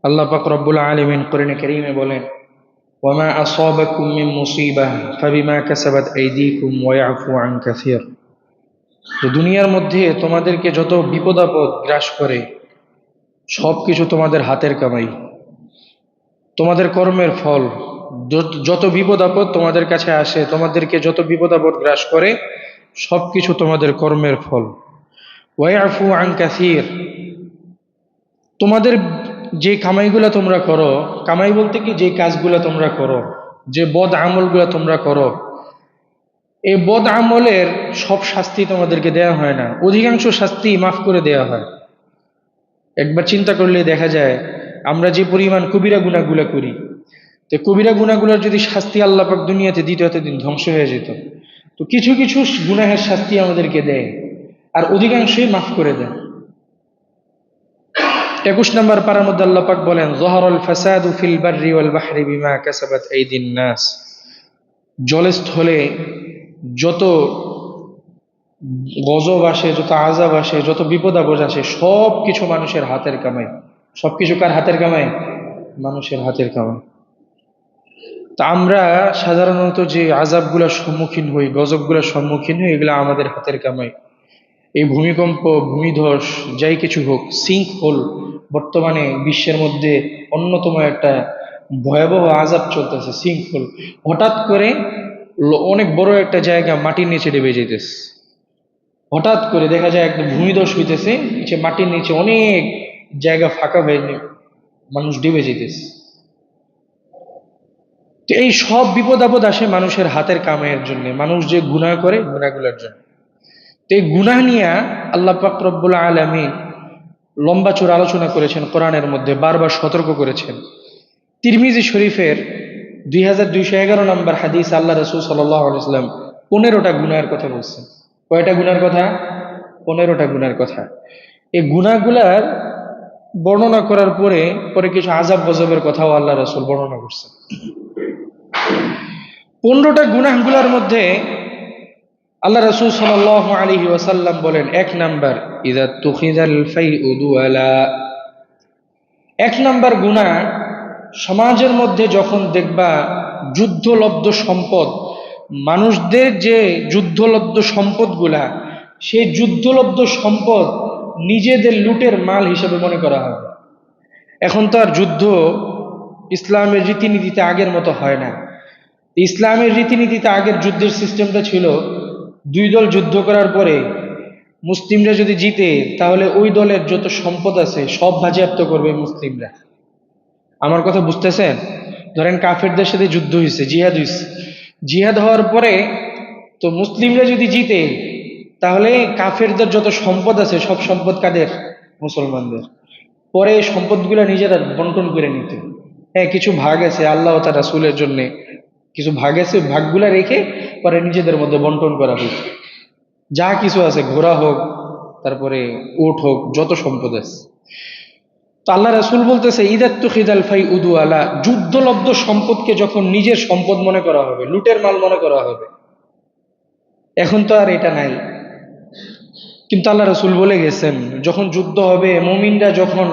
আল্লাহ পাক রব্বুল আলামিন কোরআনে কারীমে বলেন, ওয়ামা আসাবাকুম মিন মুসিবাহ ফাবিমা কাসাবাত আইদিকুম ওয়া ইয়াফু আন কাসীর। তো দুনিয়ার মধ্যে তোমাদেরকে যত বিপদ আপদ গ্রাস করে সবকিছু তোমাদের হাতের কামাই, তোমাদের কর্মের ফল। যত বিপদ আপদ তোমাদের কাছে আসে, তোমাদেরকে যত বিপদ আপদ গ্রাস করে সবকিছু তোমাদের কর্মের ফল। ওয়া ইয়াফু আন কাসীর, তোমাদের যে কামাইগুলা তোমরা করো, কামাই বলতে কি যে কাজগুলা তোমরা করো, যে বদ আমলগুলা তোমরা করো, এই বদ আমলের সব শাস্তি তোমাদেরকে দেয়া হয় না, অধিকাংশ শাস্তি মাফ করে দেয়া হয়। একবার চিন্তা করলে দেখা যায় আমরা যে পরিমাণ কবিরা গুনাহগুলা করি, তো কবিরা গুনাহগুলোর যদি শাস্তি আল্লাহ পাক দুনিয়াতে দিত এতদিন ধ্বংস হয়ে যেত। তো কিছু কিছু গুনাহের শাস্তি আমাদেরকে দেয় আর অধিকাংশই মাফ করে দেয়। 21 নম্বর পারার মধ্যে আল্লাহ পাক বলেন, যহরাল ফাসাদু ফিল বাররি ওয়াল বাহরি বিমা কাসাবাত আইদিন নাস। জলস্থলে যত গজব আসে, যত আযাব আসে, যত বিপদ আপদ আসে সব কিছু মানুষের হাতের কামাই। সবকিছু কার হাতের কামাই? মানুষের হাতের কামাই। তা আমরা সাধারণত যে আযাবগুলোর সম্মুখীন হই, গজবগুলোর সম্মুখীন হই, এগুলো আমাদের হাতের কামাই। এই ভূমিকম্প, ভূমিধস, যাই কিছু হোক, সিঙ্ক হোল বর্তমানে বিশ্বের মধ্যে অন্যতম একটা ভয়াবহ আযাব চলতেছে। সিঙ্ক হোল হঠাৎ করে অনেক বড় একটা জায়গা মাটির নিচে ডুবে যেতেছে। হঠাৎ করে দেখা যায় একদম ভূমিধস হইতেছে, নিচে মাটির নিচে অনেক জায়গা ফাঁকা হয়ে মানুষ ডুবে যেতেছে। তো এই সব বিপদ আপদ আসে মানুষের হাতের কামাইয়ের জন্য, মানুষ যে গুনাহ করে গুনাহগুলোর জন্য। তো এই গুনাহ নিয়ে আল্লাহ পাক রব্বুল আলামিন লম্বা চূড়া আলোচনা করেছেন কোরআনের মধ্যে, বারবার সতর্ক করেছেন। তিরমিজি শরীফের 2211 নম্বর হাদিস আল্লাহ রাসূল সাল্লাল্লাহু আলাইহি ওয়াসাল্লাম 15টা গুনাহের কথা বলছেন। কয়টা গুনার কথা? 15টা গুনার কথা। এই গুনাহগুলার বর্ণনা করার পরে পরে কিছু আযাব গজবের কথাও আল্লাহ রাসূল বর্ণনা করছেন। 15টা গুনাহগুলার মধ্যে আল্লাহ রাসূল সাল্লাল্লাহু আলাইহি ওয়াসাল্লাম বলেন, 1 নাম্বার, ইযা তুখিযাল ফাইউ দুআলা। 1 নাম্বার গুনাহ, সমাজের মধ্যে যখন দেখবা যুদ্ধলব্ধ সম্পদ, মানুষদের যে যুদ্ধলব্ধ সম্পদগুলা, সেই যুদ্ধলব্ধ সম্পদ নিজেদের লুটের মাল হিসেবে মনে করা হবে। এখন তো আর যুদ্ধ ইসলামের রীতিনীতিতে আগের মতো হয় না। ইসলামের রীতিনীতিতে আগের যুদ্ধের সিস্টেমটা ছিল, 2 দল যুদ্ধ করার পরে মুসলিমরা যদি জিতে তাহলে ওই দলের যত সম্পদ আছে সব বাজেয়াপ্ত করবে মুসলিমরা। আমার কথা বুঝতেছেন? ধরেন কাফেরদের সাথে যুদ্ধ হয়েছে, জিহাদ হয়েছে, জিহাদ হওয়ার পরে তো মুসলিমরা যদি জিতে তাহলে কাফেরদের যত সম্পদ আছে সব সম্পদ কাদের? মুসলমানদের। পরে এই সম্পদগুলা নিজেরা বন্টন করে নিত। হ্যাঁ, কিছু ভাগ আছে আল্লাহ ও তার রাসূলের জন্য, কিছু ভাগ আছে, ভাগগুলা রেখে পরে নিজেদের মধ্যে বন্টন করা হয়েছে। যা কিছু আছে, ঘোড়া হোক, তারপরে উট হোক, যত সম্পদ আছে। তো আল্লাহ রাসূল বলতেছে, ইদাত্তুখিযাল ফাইউ দুআলা, যুদ্ধলব্ধ সম্পদকে যখন নিজের সম্পদ মনে করা হবে, লুটের মাল মনে করা হবে। এখন তো আর এটা নাই, কিন্তু আল্লাহ রাসূল বলে গেছেন যখন যুদ্ধ হবে, মুমিনরা যখন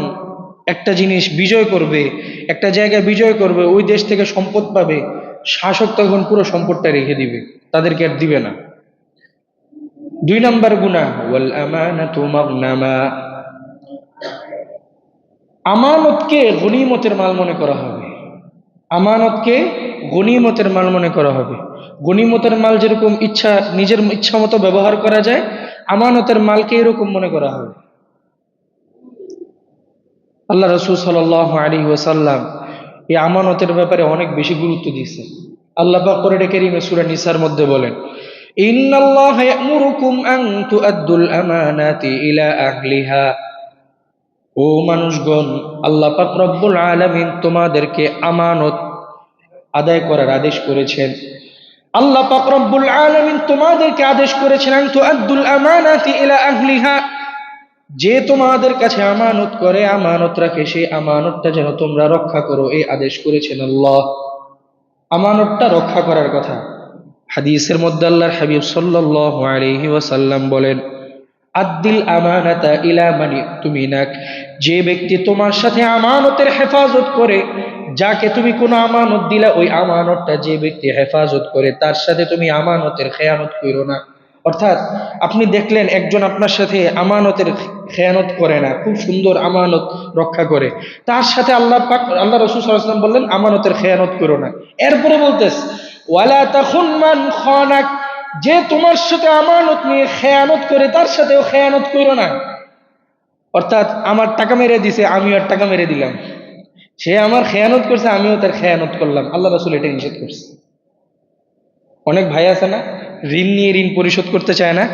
একটা জিনিস বিজয় করবে, একটা জায়গা বিজয় করবে, ওই দেশ থেকে সম্পদ পাবে, শাসক তখন পুরো সম্পদটা রেখে দিবে, তাদেরকে আর দিবে না। 2 নাম্বার গুনাহ, ওয়াল আমানাতু মাগনামা, আমানতকে গনিমতের মাল মনে করা হবে। আমানতকে গনিমতের মাল মনে করা হবে। গনিমতের মাল যেরকম নিজের ইচ্ছা মতো ব্যবহার করা যায়, আমানতের মালকে এরকম মনে করা হবে। আল্লাহ রাসূল সাল্লাল্লাহু আলাইহি ওয়াসাল্লাম এই আমানতের ব্যাপারে অনেক বেশি গুরুত্ব দিয়েছেন। আল্লাহ পাক কোরআনে কারীমে সূরা নিসার মধ্যে বলেন, ইন্নাল্লাহা ইয়া'মুরুকুম আন তু'আদ্দুল আমানাতি ইলা আহলিহা। ও মানুষগণ, আল্লাহ পাক রব্বুল আলামিন তোমাদেরকে আমানত আদায় করার আদেশ করেছেন। আল্লাহ পাক রব্বুল আলামিন তোমাদেরকে আদেশ করেছেন, আন তু'আদ্দুল আমানাতি ইলা আহলিহা, যে তোমাদের কাছে আমানত করে, আমানত রাখে, সেই আমানতটা যেন তোমরা রক্ষা করো, এই আদেশ করেছেন আল্লাহ। আমানতটা রক্ষা করার কথা। হাদিসের মধ্যে আল্লাহর হাবিব সাল্লাল্লাহু আলাইহি ওয়াসাল্লাম বলেন, আদ্দিল আমানাতা ইলা মান তুমিনাক, যে ব্যক্তি তোমার সাথে আমানতের হেফাজত করে, যাকে তুমি কোনো আমানত দিলা ওই আমানতটা যে ব্যক্তি হেফাজত করে তার সাথে তুমি আমানতের খেয়ানত করো না। অর্থাৎ আপনি দেখলেন একজন আপনার সাথে আমানতের খেয়ানত করে না, খুব সুন্দর আমানত রক্ষা করে, তার সাথে আল্লাহ পাক আল্লাহ রাসূল সাল্লাল্লাহু আলাইহি ওয়াসাল্লাম বললেন আমানতের খেয়ানত করো না। এরপরে বলতেছে ওয়ালা তাখুন মান খানাক, যে তোমার সাথে আমানত নিয়ে খেয়ানত করে তার সাথেও খেয়ানত করো না। অর্থাৎ আমার টাকা মেরে দিছে, আমিও আর টাকা মেরে দিলাম, সে আমার খেয়ানত করছে, আমিও তার খেয়ানত করলাম। আল্লাহ রাসূল এটা নিষেধ করছে। অনেক ভাই আছে না ঋণ নিয়ে ঋণ পরিশোধ করতে চায় না,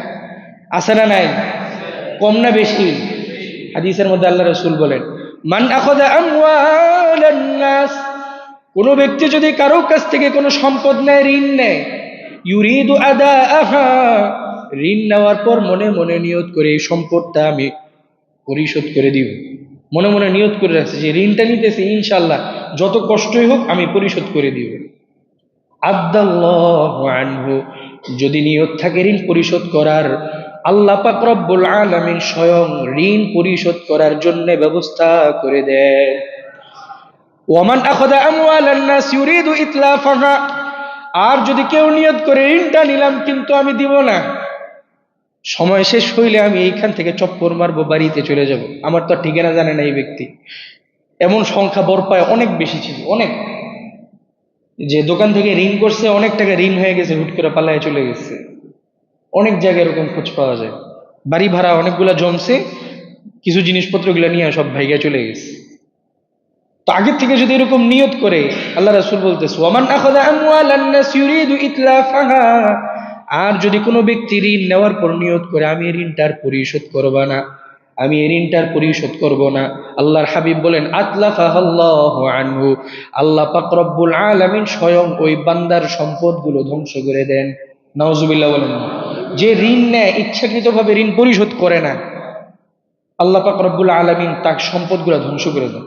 আছে না নাই? কম না বেশি? হাদিসের মধ্যে আল্লাহ রাসূল বলেন মান আখাযা আমওয়ালান নাস, কোন ব্যক্তি যদি কারো কাছ থেকে কোনো সম্পদ নেয়, ঋণ নেয়, ইউরিদু আদাআহা, ঋণ নেওয়ার পর মনে মনে নিয়ত করে এই সম্পদটা আমি পরিশোধ করে দিব, মনে মনে নিয়ত করে রাখছে যে ঋণটা নিতেছে ইনশাআল্লাহ যত কষ্টই হোক আমি পরিশোধ করে দিব, আদাল্লাহু আনহু, যদি নিয়ত থাকে ঋণ পরিশোধ করার, আল্লাহ পাক রব্বুল আলামিন স্বয়ং ঋণ পরিশোধ করার জন্য ব্যবস্থা করে দেন। ওয়ামান আখাযা আমওয়ালান নাস ইউরিদু ইতলাফাহা, আর যদি কেউ নিয়ত করে ঋণটা নিলাম কিন্তু আমি দিব না, সময় শেষ হইলে আমি এইখান থেকে চপ্পর মারবো, বাড়িতে চলে যাব, আমার তো ঠিকানা জানে না এই ব্যক্তি, এমন সংখ্যা বরপায় অনেক বেশি ছিল। অনেক, যে দোকান থেকে ঋণ করছে, অনেক টাকা ঋণ হয়ে গেছে, হুট করে পালায় চলে গেছে। অনেক জায়গায় এরকম খোঁজ পাওয়া যায়। বাড়ি ভাড়া অনেকগুলা জমছে, কিছু জিনিসপত্রগুলো নিয়ে সব ভাইগা চলে গেছে। তো আগের থেকে যদি এরকম নিয়ত করে, আল্লাহ রাসূল বলতেছে ওয়ামান আখাযা আমওয়ালান নাস ইউরিদু ইতলাফাহা, আর যদি কোনো ব্যক্তি ঋণ নেওয়ার পর নিয়ত করে আমি ঋণটার পরিশোধ করব না, আমি এই ঋণটার পরিশোধ করব না, আল্লাহর হাবিব বলেন আতলাফাহাল্লাহু আনহু, আল্লাহ পাক রব্বুল আলামিন স্বয়ং ওই বান্দার সম্পদগুলো ধ্বংস করে দেন। নাউজুবিল্লাহ বলেন। যে ঋণ নেয় ইচ্ছাকৃতভাবে ঋণ পরিশোধ করে না, আল্লাহ পাক রব্বুল আলামিন তার সম্পদগুলো ধ্বংস করে দেন।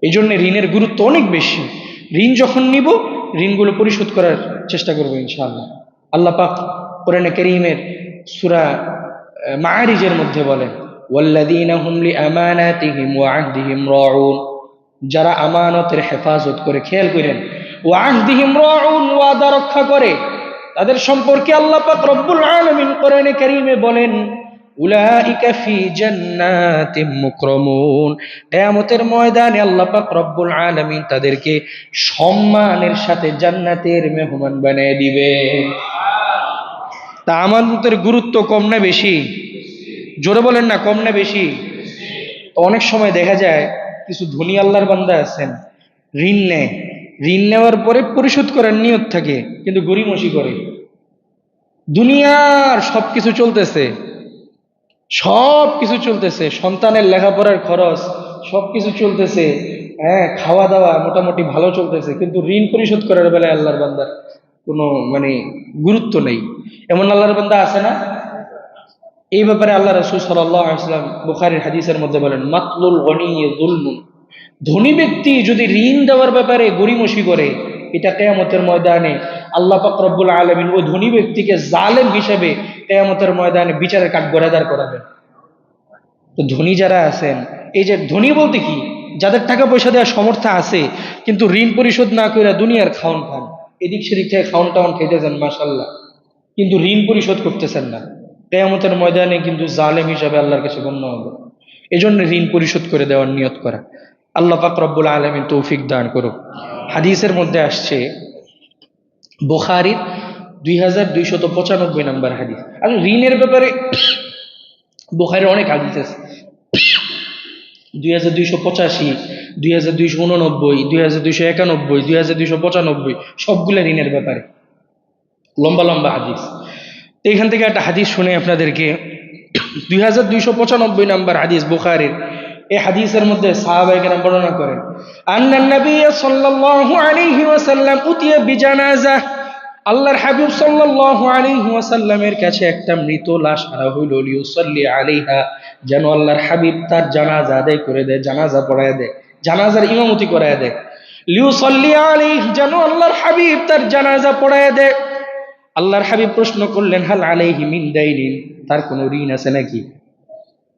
এই জন্য ঋণের গুরুত্ব অনেক বেশি। ঋণ যখন নিব ঋণগুলো পরিশোধ করার চেষ্টা করবো ইনশাআল্লাহ। আল্লাহ পাক কোরআনে কারীমের সূরা মাআরিজের মধ্যে বলেন ওয়াল্লাযীনা হুম লিআমানাতিহিম ওয়া আহদিহিম রাউন, যারা আমানতের হেফাজত করে, খেয়াল করেন, ওয়া আহদিহিম রাউন, ওয়াদা রক্ষা করে, তাদের সম্পর্কে আল্লাহ পাক রব্বুল আলামিন কোরআনে কারীমে বলেন উলাইকা ফি জান্নাতিম মুকরামুন, কিয়ামতের ময়দানে আল্লাহ পাক রব্বুল আলামিন তাদেরকে সম্মানের সাথে জান্নাতের মেহমান বানিয়ে দিবে। তা আমানতের গুরুত্ব কম না বেশি? জোরে বলেন না, কম না বেশি? তো অনেক সময় দেখা যায় কিছু ধনী আল্লাহর বান্দা আছেন, ঋণ নেয়, ঋণ নেওয়ার পরে পরিশোধ করার নিয়ত থাকে কিন্তু গড়িমসি করে। দুনিয়ার সবকিছু চলতেছে, সবকিছু চলতেছে, সন্তানের লেখাপড়ার খরচ সবকিছু চলতেছে, হ্যাঁ, খাওয়া দাওয়া মোটামুটি ভালো চলতেছে, কিন্তু ঋণ পরিশোধ করার বেলায় আল্লাহর বান্দার কোনো গুরুত্ব নেই। এমন আল্লাহর বান্দা আছে না? এই ব্যাপারে আল্লাহ রাসূল সাল্লাল্লাহু আলাইহি ওয়াসাল্লাম বুখারীর হাদিসের মধ্যে বলেন মাতলুল গনি যুলমুন, ধনী ব্যক্তি যদি ঋণ দেওয়ার ব্যাপারে গড়িমসি করে, এটা কিয়ামতের ময়দানে আল্লাহ পাক রব্বুল আলামিন ওই ধনী ব্যক্তিকে জালেম হিসেবে কিয়ামতের ময়দানে বিচারের কাঠগড়ায় করাবেন। তো ধনী যারা আছেন, এই যে ধনী বলতে কি, যাদের টাকা পয়সা দেওয়ার সামর্থ্য আছে কিন্তু ঋণ পরিশোধ না করে দুনিয়ার খাওন খান, এদিক সেদিক থেকে খাওন টাউন খাইতেছেন মাশাআল্লাহ, কিন্তু ঋণ পরিশোধ করতেছেন না, কিয়ামতের ময়দানে কিন্তু জালেম হিসাবে আল্লাহর কাছে গণ্য হবে। এজন্য ঋণ পরিশোধ করে দেওয়ার নিয়ত করা। আল্লাহ পাক রব্বুল আলামিন তৌফিক দান করুক। হাদিসের মধ্যে আসছে, বুখারীর 2295 নম্বর হাদিস। আর ঋণের ব্যাপারে বুখারীর অনেক হাদিস আছে, 2285, 2289, 2291, 2295, সবগুলো ঋণের ব্যাপারে লম্বা লম্বা হাদিস। তো এখান থেকে একটা হাদিস শুনে আপনাদেরকে। 2295 নম্বর হাদিস বুখারীর। এই হাদিসের মধ্যে সাহাবায়ে কেরাম বর্ণনা করেন আন্নান নবী সাল্লাল্লাহু আলাইহি ওয়াসাল্লাম উতিয়া বিজানাজা, আল্লাহর হাবিব সাল্লাল্লাহু আলাইহি ওয়াসাল্লামের কাছে একটা মৃত লাশ আনা হইল, লিউসাল্লি আলাইহা, যেন আল্লাহর হাবিব তার জানাজা আদায় করে দেয়, জানাজা পড়ায় দেয়, জানাজার ইমামতি করায় দেয়। লিউসাল্লি আলাইহি, যেন আল্লাহর হাবিব তার জানাজা পড়ায় দেয়। আল্লাহর হাবিব প্রশ্ন করলেন, হাল আলাইহি মিন দাইনিন, তার কোনো ঋণ আছে নাকি?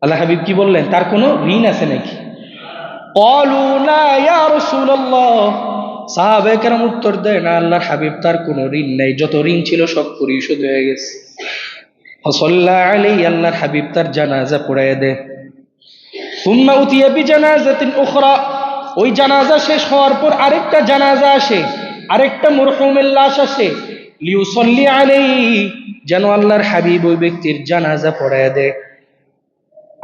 আল্লাহ হাবিব কি বললেন, তার কোনো ঋণ আছে নাকি? ক্বালু লা ইয়া রাসূলুল্লাহ, সাহাবায়ে কেরাম উত্তর দেয়, না আল্লাহর হাবিব, তার কোনো ঋণ নাই, যত ঋণ ছিল সব পরিশোধ হয়ে গেছে। ফাসাল্লা আলাইহি, আল্লাহর হাবিব তার জানাজা পড়ায় দেয়। সুম্মা উতিয়া বিজানাজাতিন উখরা, ওই জানাজা শেষ হওয়ার পর আরেকটা জানাজা আসে, আরেকটা মরহুমের লাশ আসে। লিউসাল্লি আলাইহি, যেন আল্লাহর হাবিব ওই ব্যক্তির জানাজা পড়ায় দেয়।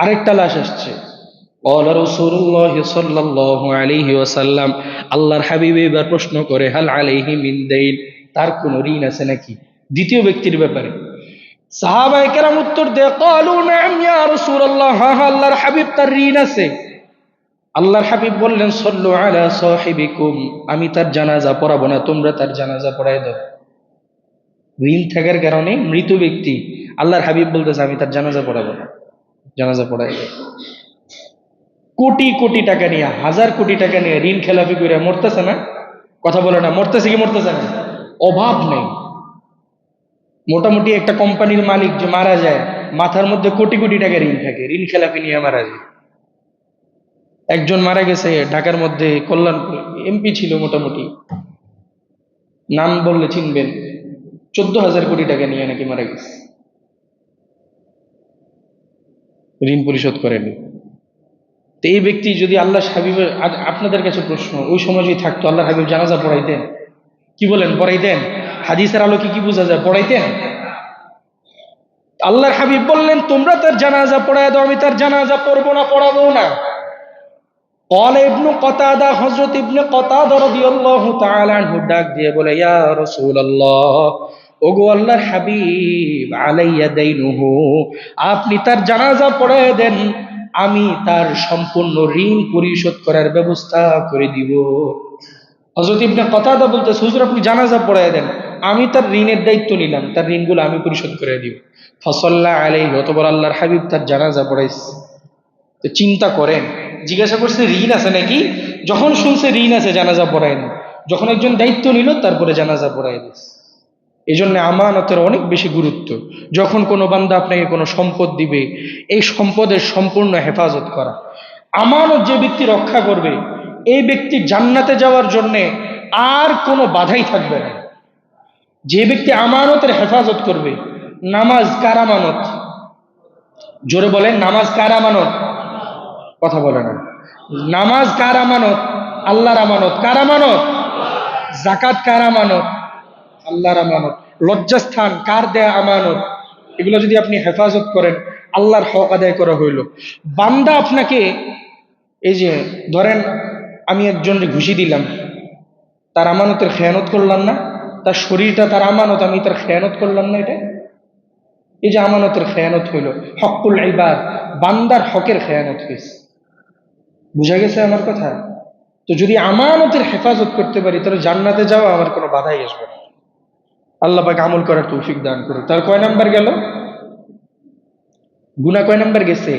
আরেকটা লাশ আসছে। ক্বালা রাসূলুল্লাহ সাল্লাল্লাহু আলাইহি ওয়াসাল্লাম, আল্লাহর হাবিব এবার প্রশ্ন করে, হাল আলাইহি মিন দাইন, তার কোনো ঋণ আছে নাকি, দ্বিতীয় ব্যক্তির ব্যাপারে। সাহাবায়ে কেরাম উত্তর দেয়, ক্বালু না'আম ইয়া রাসূলুল্লাহ, হ্যাঁ হ্যাঁ আল্লাহর হাবিব, তার ঋণ আছে। আল্লাহর হাবিব বললেন, সল্লু আলা সাহিবিকুম, আমি তার জানাজা পড়াবো না, তোমরা তার জানাজা পড়ায় দাও। ঋণ থাকার কারণে মৃত ব্যক্তি, আল্লাহর হাবিব বলতেছে আমি তার জানাজা পড়াবো না, জানাজা পড়ায় দাও। কোটি কোটি টাকা নিয়ে, হাজার কোটি টাকা নিয়ে ঋণ খেলাপি করে মরতেছে না, কথা বলে না, মরতেছে কি মরতেছে না? অভাব নেই। মোটামুটি একটা কোম্পানির মালিক যে মারা যায়, মাথার মধ্যে কোটি কোটি টাকা ঋণ থাকে, ঋণ খেলাপি নিয়ে মারা যায়। একজন মারা গেছে ঢাকার মধ্যে, কল্যাণপুর, এমপি ছিল মোটামুটি, নাম বললে চিনবেন, 14,000 কোটি টাকা নিয়ে নাকি মারা গেছে, ঋণ পরিশোধ করেনি। তো এই ব্যক্তি যদি আল্লাহ হাবিবের, আপনাদের কাছে প্রশ্ন, ওই সময় যদি থাকতো আল্লাহ হাবিব জানাজা পড়াইতেন? কি বলেন, পড়াইতেন? হাদিসের আলোকে কি বোঝা যায়, পড়াইতেন? আল্লাহর হাবিব বললেন, তোমরা তার জানাজা পড়ায় দাও, আমি তার জানাজা পড়বো না, পড়াবো না। ক্বালা ইবনু কতাদা, হযরত ইবনে কতাদা রাদিয়াল্লাহু তাআলা আনহু ডাক দিয়ে বলে, ইয়া রাসূলুল্লাহ, ওগো আল্লাহর হাবিব, আলাইয়া দাইনুহু, আপনি তার জানাজা পড়ায় দেন, আমি তার সম্পূর্ণ ঋণ পরিশোধ করার ব্যবস্থা করে দিব। হযরত ইবনে কতাদা বলতেছে, হুজুর আপনি জানাজা পড়ায় দেন, আমি তার ঋণের দায়িত্ব নিলাম, তার ঋণগুলো আমি পরিশোধ করে দিব। ফাসাল্লা আলাইহি, অতঃপর আল্লাহর হাবিব তার জানাজা পড়াইছে। তো চিন্তা করেন, জিজ্ঞাসা করছে ঋণ আছে নাকি, যখন শুনছে ঋণ আছে জানাজা পড়ায় না, যখন একজন দায়িত্ব নিল তারপরে জানাজা পড়ায় দিচ্ছে। এই জন্য আমানতের অনেক বেশি গুরুত্ব। যখন কোনো বান্দা আপনাকে কোনো সম্পদ দিবে, এই সম্পদের সম্পূর্ণ হেফাজত করা। আমানত যে ব্যক্তি রক্ষা করবে, এই ব্যক্তি জান্নাতে যাওয়ার জন্য আর কোনো বাধাই থাকবে না। যে ব্যক্তি আমানতের হেফাজত করবে, নামাজ কার আমানত? জোরে বলেন, নামাজ কার আমানত? কথা বলে না। নামাজ কার আমানত? আল্লাহর আমানত। কার আমানত? যাকাত কার আমানত? আল্লাহর আমানত। লজ্জাস্থান কার দেয়া আমানত? এগুলো যদি আপনি হেফাজত করেন, আল্লাহর হক আদায় করা হইল। বান্দা আপনাকে, এই যে ধরেন আমি একজনকে ঘুষি দিলাম, তার আমানতের খেয়ানত করলাম না? তার শরীরটা তার আমানত, আমি তার খেয়ানত করলাম না? এটা, এই যে আমানতের খেয়ানত হইল, হকুল ইবাদ, বান্দার হকের খেয়ানত হয়েছে। বুঝা গেছে আমার কথা? তো যদি আমানতের হেফাজত করতে পারি, তাহলে জান্নাতে যাওয়া আমার কোনো বাধাই আসবে না। আল্লাহ পাক আমল করার তৌফিক দান করুন। তার কয় নাম্বার গেল? গুনাহ কয় নাম্বার গেছে?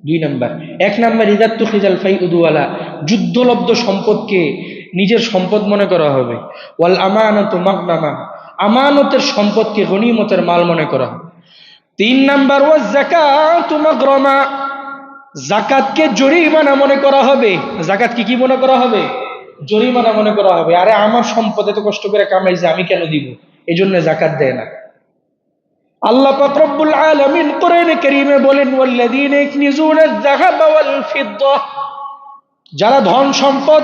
2 নাম্বার। 1 নাম্বার, ইযাত তুখিজাল ফাইউদওয়ালা, যুদ্ধলব্ধ সম্পদকে নিজের সম্পদ মনে করা হবে। ওয়াল আমানাতু মাগনামা, আমানতের সম্পদকে গনিমতের মাল মনে করা হবে। 3 নাম্বার, ওয়াজ যাকাতু মাগরামা, যাকাতকে জরিমানা মনে করা হবে। যাকাত কি মনে করা হবে? জরিমানা মনে করা হবে। আরে আমার সম্পদ এত কষ্ট করে কামাইছে, আমি কেন দিব? এই জন্য যাকাত দেয় না। আল্লাহ পাক রব্বুল আলামিন কোরআনে কারীমে বলেন, ওয়াল্লাযীনা ইয়াকনিজুনা আয-যাহাবা ওয়াল ফিদ্দা, যারা ধন সম্পদ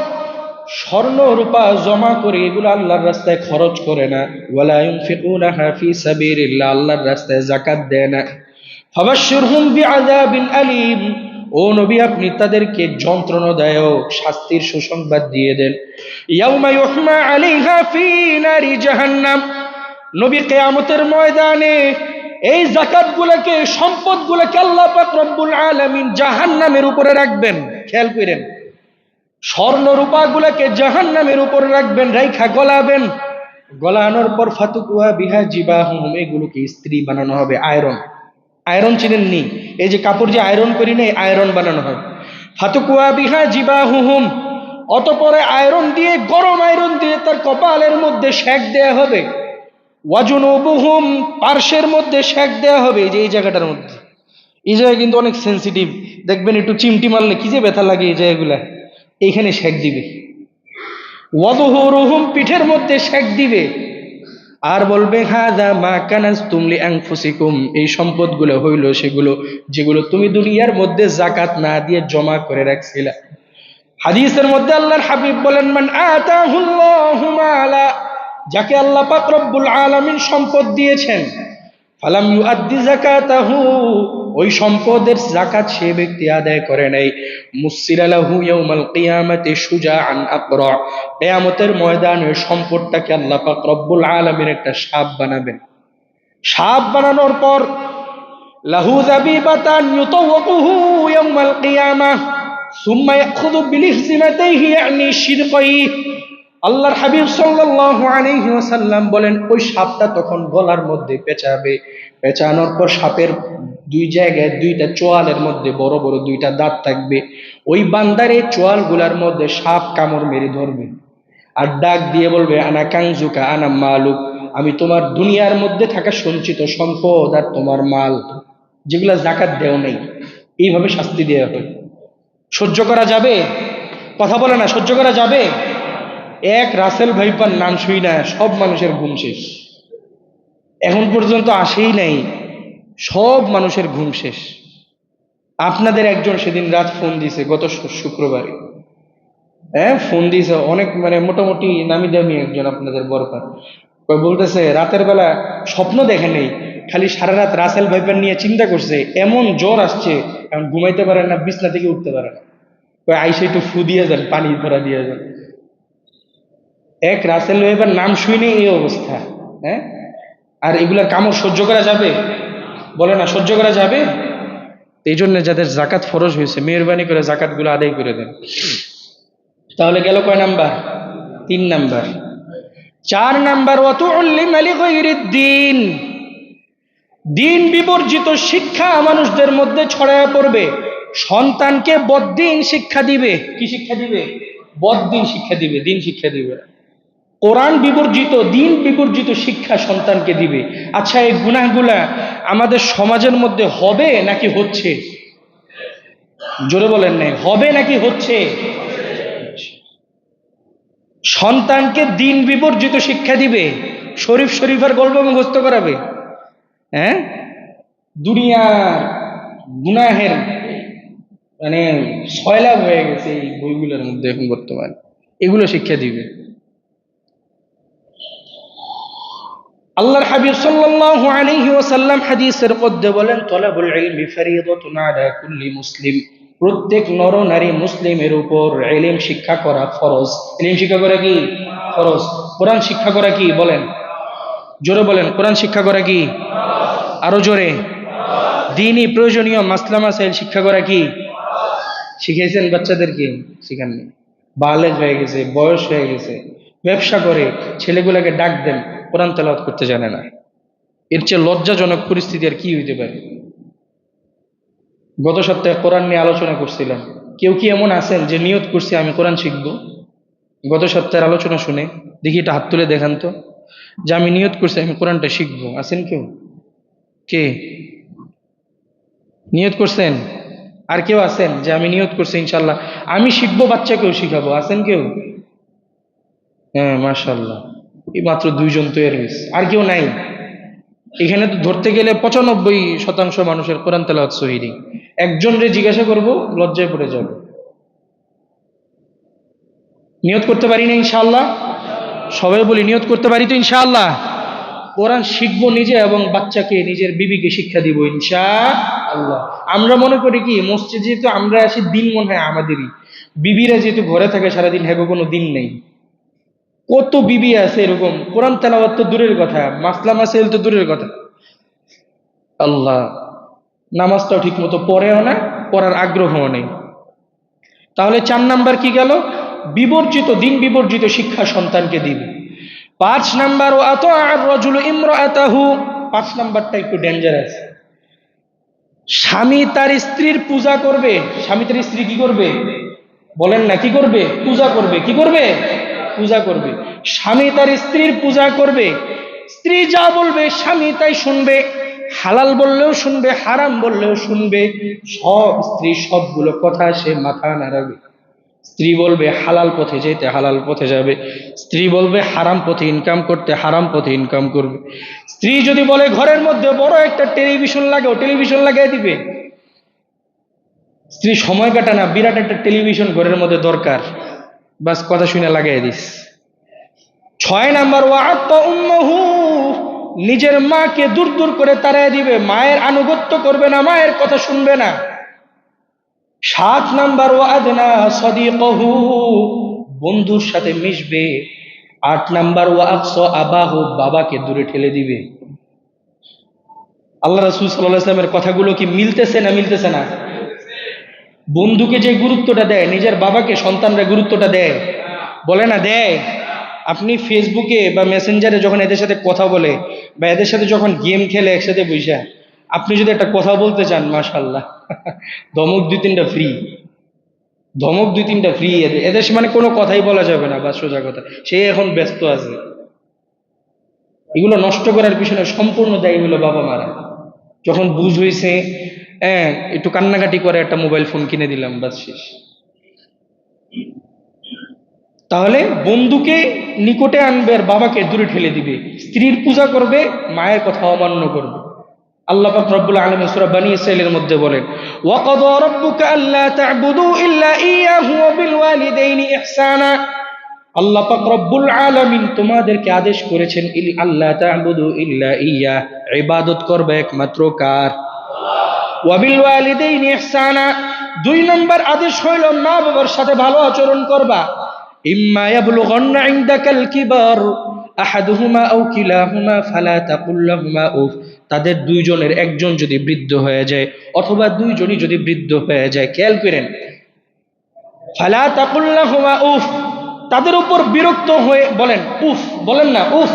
স্বর্ণ রূপা জমা করে এগুলো আল্লাহর রাস্তায় খরচ করে না, ওয়ালা ইউনফিকুনাহা ফি সাবিলিল্লাহ, আল্লাহর রাস্তায় যাকাত দেয় না, ফাবাশশিরহুম বিআযাবিন আলীম, ও নবী আপনি তাদেরকে যন্ত্রণাদায়ক শাস্তির সুসংবাদ দিয়ে দেন। ইয়াউমা ইউহমা আলাইহা ফি নারি জাহান্নাম, নবী কিয়ামতের ময়দানে এই যাকাতগুলোকে, সম্পদগুলোকে আল্লাহ পাক রব্বুল আলামিন জাহান্নামের উপরে রাখবেন। খেয়াল করেন, স্বর্ণ রূপাগুলোকে জাহান্নামের উপরে রাখবেন, রাইখা গলাবেন। গলানোর পর ফাতুকুয়া বিহা জিবাহুম, এগুলোকে ইস্ত্রি বানানো হবে। আয়রন, আয়রন চিনেননি? এই যে কাপড় যে আয়রন করি না, আয়রন বানানো হয়। ফাতুকুয়া বিহা জিবাহুম, অতঃপরে আয়রন দিয়ে, গরম আয়রন দিয়ে তার কপালের মধ্যে সেক দেয়া হবে। ওয়াজুনুবুহুম, পার্শ্বের মধ্যে সেক দেওয়া হবে, যে এই জায়গাটার মধ্যে, এই জায়গা কিন্তু অনেক সেন্সিটিভ, দেখবেন একটু চিমটি মারলে কি যে ব্যথা লাগে এই জায়গাগুলা, এইখানে সেক দিবে। ওয়াদুহুরুহুম, পিঠের মধ্যে সেক দিবে, আর বলবে হাযা মা কানাজতুম লিআনফুসিকুম, এই সম্পদগুলো হইল সেগুলো যেগুলো তুমি দুনিয়ার মধ্যে যাকাত না দিয়ে জমা করে রাখছিলা। হাদিসের মধ্যে আল্লাহর হাবিব বলেন, মান আতাহুল্লাহু মালা, যাকে আল্লাহ পাক রব্বুল আলামিন সম্পদ দিয়েছেন, ফালাম ইউআদ্দি যাকাতাহু, ওই সম্পদের যাকাত সে ব্যক্তি আদায় করে নাই, মুসিরা লাহু ইয়াউমাল কিয়ামাতি শুজাআন আকরা, কিয়ামতের ময়দানে সম্পদটাকে আল্লাহ পাক রব্বুল আলামিন একটা সাপ বানাবেন। সাপ বানানোর পর লাহু যাবিবাতান ইউতাওয়াকুহু ইয়াউমাল কিয়ামাহ সুম্মা ইয়াখুযু বিলিহজিমাতাইহি ইয়ানি শিরকাইহি। আল্লাহর হাবিব সাল্লাল্লাহু আলাইহি ওয়াসাল্লাম বলেন, ওই সাপটা তখন গলার মধ্যে পেঁচাবে, পেঁচানোর পর সাপের দুই জায়গায় দুইটা চোয়ালের মধ্যে বড় বড় দুইটা দাঁত থাকবে, ওই বান্দার এই চোয়ালগুলার মধ্যে সাপ কামড় মেরে ধরবে, আর ডাক দিয়ে বলবে, আনা কাংজুকা আনা মালুক, আমি তোমার দুনিয়ার মধ্যে থাকা সঞ্চিত সম্পদ আর তোমার মাল, যেগুলা যাকাত দেও নেই। এইভাবে শাস্তি দেওয়া হয়। সহ্য করা যাবে? কথা বলে না, সহ্য করা যাবে? এক রাসেল ভাইপার নাম শুই না সব মানুষের ঘুম শেষ, এখন পর্যন্ত আসেই নাই, সব মানুষের ঘুম শেষ। আপনাদের একজন সেদিন রাত ফোন দিয়েছে, গত শুক্রবারে, হ্যাঁ ফোন দিয়েছে, অনেক মানে মোটামুটি নামি দামি একজন আপনাদের বরকার, বলতেছে রাতের বেলা স্বপ্ন দেখে নেই, খালি সারা রাত রাসেল ভাইপার নিয়ে চিন্তা করছে, এমন জ্বর আসছে এখন ঘুমাইতে পারে না, বিছনা থেকে উঠতে পারে না, আইসে একটু ফু দিয়ে যান, পানি ভরা দিয়ে যান। এক রাসেল ভাইপার নাম শুনে এই অবস্থা, হ্যাঁ? আর এগুলার কামড় সহ্য করা যাবে? বলে না, সহ্য করা যাবে? এই জন্য যাদের যাকাত ফরজ হয়েছে, মেহরবানি করে যাকাতগুলো আদায় করে দেন। তাহলে গেল কয় নাম্বার? 3 নাম্বার। 4 নাম্বার, ওয়াতুল্লিমা লিগাইরিদ্দিন, দিন বিবর্জিত শিক্ষা মানুষদের মধ্যে ছড়ায় পড়বে। সন্তানকে বদ্দিন শিক্ষা দিবে। কি শিক্ষা দিবে? বদ্দিন শিক্ষা দিবে, দিন শিক্ষা দিবে। কোরআন বিবর্জিত, দিন বিবর্জিত শিক্ষা সন্তানকে দিবে। আচ্ছা, এই গুনাহগুলা আমাদের সমাজের মধ্যে হবে নাকি হচ্ছে? জোরে বলেন না, হবে নাকি হচ্ছে? সন্তানকে দিন বিবর্জিত শিক্ষা দিবে, শরীফ শরীফের গল্প মুখস্থ করাবে, হ্যাঁ? দুনিয়ার গুনাহের মানে সয়লাভ হয়ে গেছে এই বইগুলোর মধ্যে এখন বর্তমান, এগুলো শিক্ষা দিবে। আল্লাহর হাবিব সাল্লাল্লাহু আলাইহি ওয়াসাল্লাম হাদিসের মধ্যে বলেন, তলাবুল ইলমি ফরিদাতুন আলা কুল্লি মুসলিম, প্রত্যেক নর নারী মুসলিমের উপর ইলম শিক্ষা করা ফরজ। ইলম শিক্ষা করা কি ফরজ? কোরআন শিক্ষা করা কি? বলেন জোরে বলেন, কোরআন শিক্ষা করা কি? আরো জোরে। দ্বীনি প্রয়োজনীয় মাসলা মাসাইল শিক্ষা করা কি? শিখিয়েছেন বাচ্চাদেরকে? শিখাননি। বালেগ হয়ে গেছে, বয়স হয়ে গেছে, ব্যবসা করে, ছেলেগুলাকে ডাক দেন, কোরআন তেলাওয়াত করতে জানে না। এর চেয়ে লজ্জাজনক পরিস্থিতি আর কি হইতে পারে? গত সপ্তাহে কোরআন নিয়ে আলোচনা করছিলাম, কেউ কি এমন আছেন যে নিয়ত করছে আমি কোরআন শিখবো? গত সপ্তাহের আলোচনা শুনে দেখি, এটা হাত তুলে দেখান তো, যে আমি নিয়ত করছি আমি কোরআনটা শিখবো। আছেন কেউ? কে নিয়ত করছেন? আর কেউ আছেন যে আমি নিয়ত করছি ইনশাল্লাহ আমি শিখবো, বাচ্চাকেও শিখাবো? আছেন কেউ? হ্যাঁ, মাশাআল্লাহ, এই মাত্র 2 জন তৈরি হয়েছে, আর কেউ নাই? এখানে তো ধরতে গেলে 95% মানুষের কোরআন তেলাওয়াত সহিহ নেই। একজনরে জিজ্ঞাসা করব, লজ্জায় পড়ে যাবে। নিয়ত করতে পারি না ইনশাআল্লাহ? সবাই বলি নিয়ত করতে পারি তো ইনশাআল্লাহ? কোরআন শিখবো নিজে এবং বাচ্চাকে, নিজের বিবিকে শিক্ষা দিব ইনশাআল্লাহ। আমরা মনে করি কি, মসজিদে যেহেতু আমরা আসি, দিন মনে হয় আমাদেরই, বিবিরা যেহেতু ঘরে থাকে সারাদিন, হ্যাঁ কোনো দিন নেই। কত বিবি আছে এরকম, কোরআন তেলাওয়াত তো দূরের কথা, মাসলা মাসাইল তো দূরের কথা, আল্লাহ নামাজটাও ঠিক মতো পড়েও না, পড়ার আগ্রহও নেই। তাহলে 4 নাম্বার কি গেল? বিবর্জিত, দিন বিবর্জিত শিক্ষা সন্তানকে দিবে। 5 নাম্বার, ও আতাআর রাজুলু ইমরাআতাহু, 5 নাম্বারটা একটু ডেঞ্জারাস। স্বামী তার স্ত্রীর পূজা করবে। স্বামী তার স্ত্রী কি করবে? বলেন না, কি করবে? পূজা করবে। কি করবে? পূজা করবে। স্বামী তার স্ত্রীর পূজা করবে। স্ত্রী যা বলবে স্বামী তাই শুনবে, হালাল বললেও শুনবে, হারাম বললেও শুনবে, স্ত্রী সবগুলো কথা সে মাথা নাড়াবে। স্ত্রী বলবে হালাল পথে যেতে হালাল পথে যাবে, স্ত্রী বলবে হারাম পথে ইনকাম করতে হারাম পথে ইনকাম করবে। স্ত্রী যদি বলে ঘরের মধ্যে বড় একটা টেলিভিশন লাগে, ও টেলিভিশন লাগিয়ে দিবে। স্ত্রী সময় কাটা না, বিরাট একটা টেলিভিশন ঘরের মধ্যে দরকার, বাস কথা শুনে লাগাই দিস। 6 নাম্বার ওয়াআত্তা উম্মুহু, নিজের মাকে দূর দূর করে তাড়ায় দিবে, মায়ের আনুগত্য করবে না, মায়ের কথা শুনবে না। 7 নাম্বার ওয়াআদনা সাদিকাহু, বন্ধুর সাথে মিশবে। 8 নাম্বার ওয়াআকসা আবাহু, বাবাকে দূরে ঠেলে দিবে। আল্লাহ রাসূল সাল্লাল্লাহু আলাইহি ওয়াসাল্লামের কথাগুলো কি মিলতেছে না মিলতেছে না? বন্ধুকে যে গুরুত্বটা দেয়, নিজের বাবাকে সন্তানরা গুরুত্বটা দেয়, বলে না দেয়? আপনি ফেসবুকে বা মেসেঞ্জারে যখন এদের সাথে কথা বলে বা এদের সাথে যখন গেম খেলে একসাথে বসে, আপনি যদি একটা কথা বলতে চান, মাশাআল্লাহ, ধমক 2-3টা ফ্রি, ধমক 2-3টা ফ্রি। এদের মানে কোনো কথাই বলা যাবে না, বা সোজা কথা, সে এখন ব্যস্ত আছে। এগুলো নষ্ট করার পিছনে সম্পূর্ণ দায়ী হলো বাবা মারা। যখন বুঝ হয়েছে, একটু কান্নাকাটি করে একটা মোবাইল ফোন কিনে দিলাম, বাস শেষ। তাহলে বন্ধুকে নিকটে আনবে আর বাবাকে দূরে ঠেলে দিবে, স্ত্রীর পূজা করবে, মায়ের কথা অমান্য করবে। আল্লাহ পাক রব্বুল আলামিন সূরা বনী ইসরাঈলের মধ্যে বলেন, ওয়া ক্বাদা রাব্বুকা আল্লা তা'বুদু ইল্লা ইয়্যাহু ওয়া বিল ওয়ালিদাইনি ইহসানা। আল্লাহ পাক রব্বুল আলামিন তোমাদেরকে আদেশ করেছেন আল্লা তা'বুদু ইল্লা ইয়্যাহ, ইবাদত করবে একমাত্র কার? ওয়া বিল ওয়ালিদাইনি ইহসানা। 2 নম্বর আদেশ হইল মা বাবার সাথে ভালো আচরণ করবা। ইম্মা ইয়াবলুগান্না ইনদাকাল কিবার আহাদুহুমা আও কিলাহুমা ফালা তাকুল লাহুমা উফ। তাদের 2 জনের একজন যদি বৃদ্ধ হয়ে যায় অথবা 2 জনই যদি বৃদ্ধ হয়ে যায়, খেয়াল করেন, ফালা তাকুল লাহুমা উফ, তাদের উপর বিরক্ত হয়ে বলেন উফ, বলেন না উফ,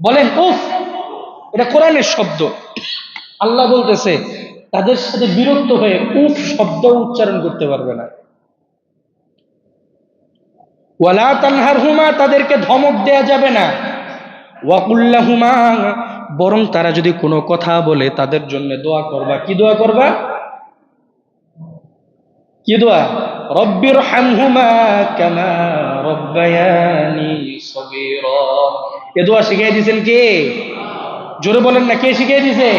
বলেন উফ। এটা কোরআনের শব্দ। আল্লাহ বলতেছে তাদের সাথে বিরক্ত হয়ে উফ শব্দ উচ্চারণ করতে পারবে না। ওয়ালা তানহারহুমা, তাদেরকে ধমক দেয়া যাবে না। ওয়াকুল লাহুমা, বরং তারা যদি কোনো কথা বলে তাদের জন্য দোয়া করবা। কি দোয়া করবা? কি দোয়া? রব্বির হামহুমা কামা রব্বায়ানি সগীরা। এ দোয়া শিখিয়ে দিয়েছেন কে? জোরে বলেন না, কে শিখিয়ে দিয়েছে?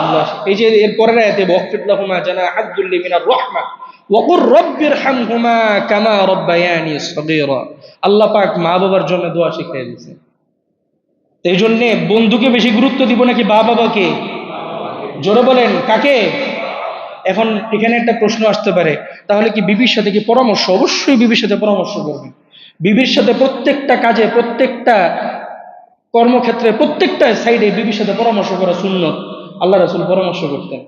আল্লাহ। এই যে এর পরের আয়াতে ওয়াকফিদ লাহুমা জানাহা যুল্লি মিনার রাহমা ওয়াকুর রব্বির হামহুমা কামা রব্বায়ানি সগীরা। আল্লাহ পাক মা বাবার জন্য দোয়া শিখিয়ে দিয়েছেন। এই জন্যে বন্ধুকে বেশি গুরুত্ব দিব নাকি বাবাকে? জোরে বলেন কাকে? এখন এখানে একটা প্রশ্ন আসতে পারে, তাহলে কি বিবির সাথে কি পরামর্শ? অবশ্যই বিবির সাথে পরামর্শ করবেন। বিবির সাথে প্রত্যেকটা কাজে, প্রত্যেকটা কর্মক্ষেত্রে, প্রত্যেকটা সাইডে বিবির সাথে পরামর্শ করা সুন্নত। আল্লাহ রাসূল পরামর্শ করতেন।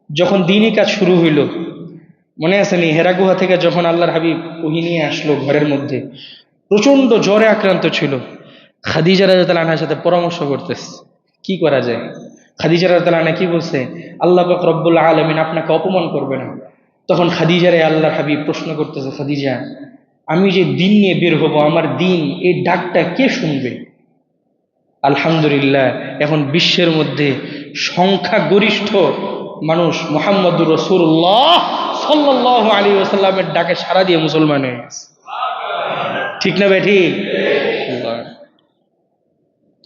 যখন দিনই কাজ শুরু হইল, মনে আছে নি, হেরা গুহা থেকে যখন আল্লাহর হাবিব ওহী নিয়ে আসলো ঘরের মধ্যে, প্রচন্ড জ্বরে আক্রান্ত ছিল। খাদিজা রাদিয়াল্লাহু আনহার সাথে পরামর্শ করতেছে কি করা যায়। খাদিজা রাদিয়াল্লাহু আনহা কি বলছে? আল্লাহ পাক রব্বুল আলামিন আপনাকে অপমান করবে না। তখন খাদিজারে আল্লাহর হাবিব প্রশ্ন করতেছে, খাদিজা, আমি যে দিন নিয়ে বের হব, আমার দিন, এই ডাকটা কে শুনবে? আলহামদুলিল্লাহ, এখন বিশ্বের মধ্যে সংখ্যাগরিষ্ঠ মানুষ মুহাম্মদুর রাসূলুল্লাহ সাল্লাল্লাহু আলাইহি ওয়াসাল্লামের ডাকে সাড়া দিয়ে মুসলমান হয়ে গেছে। ঠিক না ভাই? ঠিক।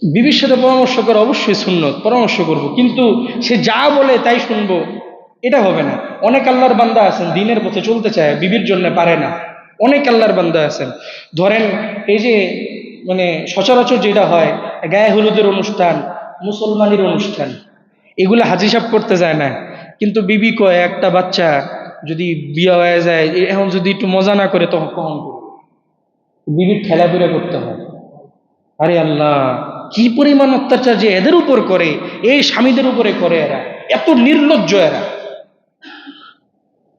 বিবির সাথে পরামর্শ করা অবশ্যই সুন্নত, পরামর্শ করব, কিন্তু সে যা বলে তাই শুনবো, এটা হবে না। অনেক আল্লাহর বান্দা আছেন দিনের পথে চলতে চায়, বিবির জন্য পারে না। অনেক আল্লাহর বান্দা আছেন, ধরেন এই যে মানে সচরাচর যেটা হয়, গায়ে হলুদের অনুষ্ঠান, মুসলমানের অনুষ্ঠান, এগুলো হাজি সাহেব করতে যায় না, কিন্তু বিবি কয় একটা বাচ্চা যদি বিয়ে হয়ে যায়, এখন যদি একটু মজা না করে তখন কখন করবে? বিবির খেলাধুলা করতে হয়। আরে আল্লাহ, কি পরিমাণ অত্যাচার যে এদের উপর করে, এই স্বামীদের উপরে করে, এরা এত নির্লজ্জ। এরা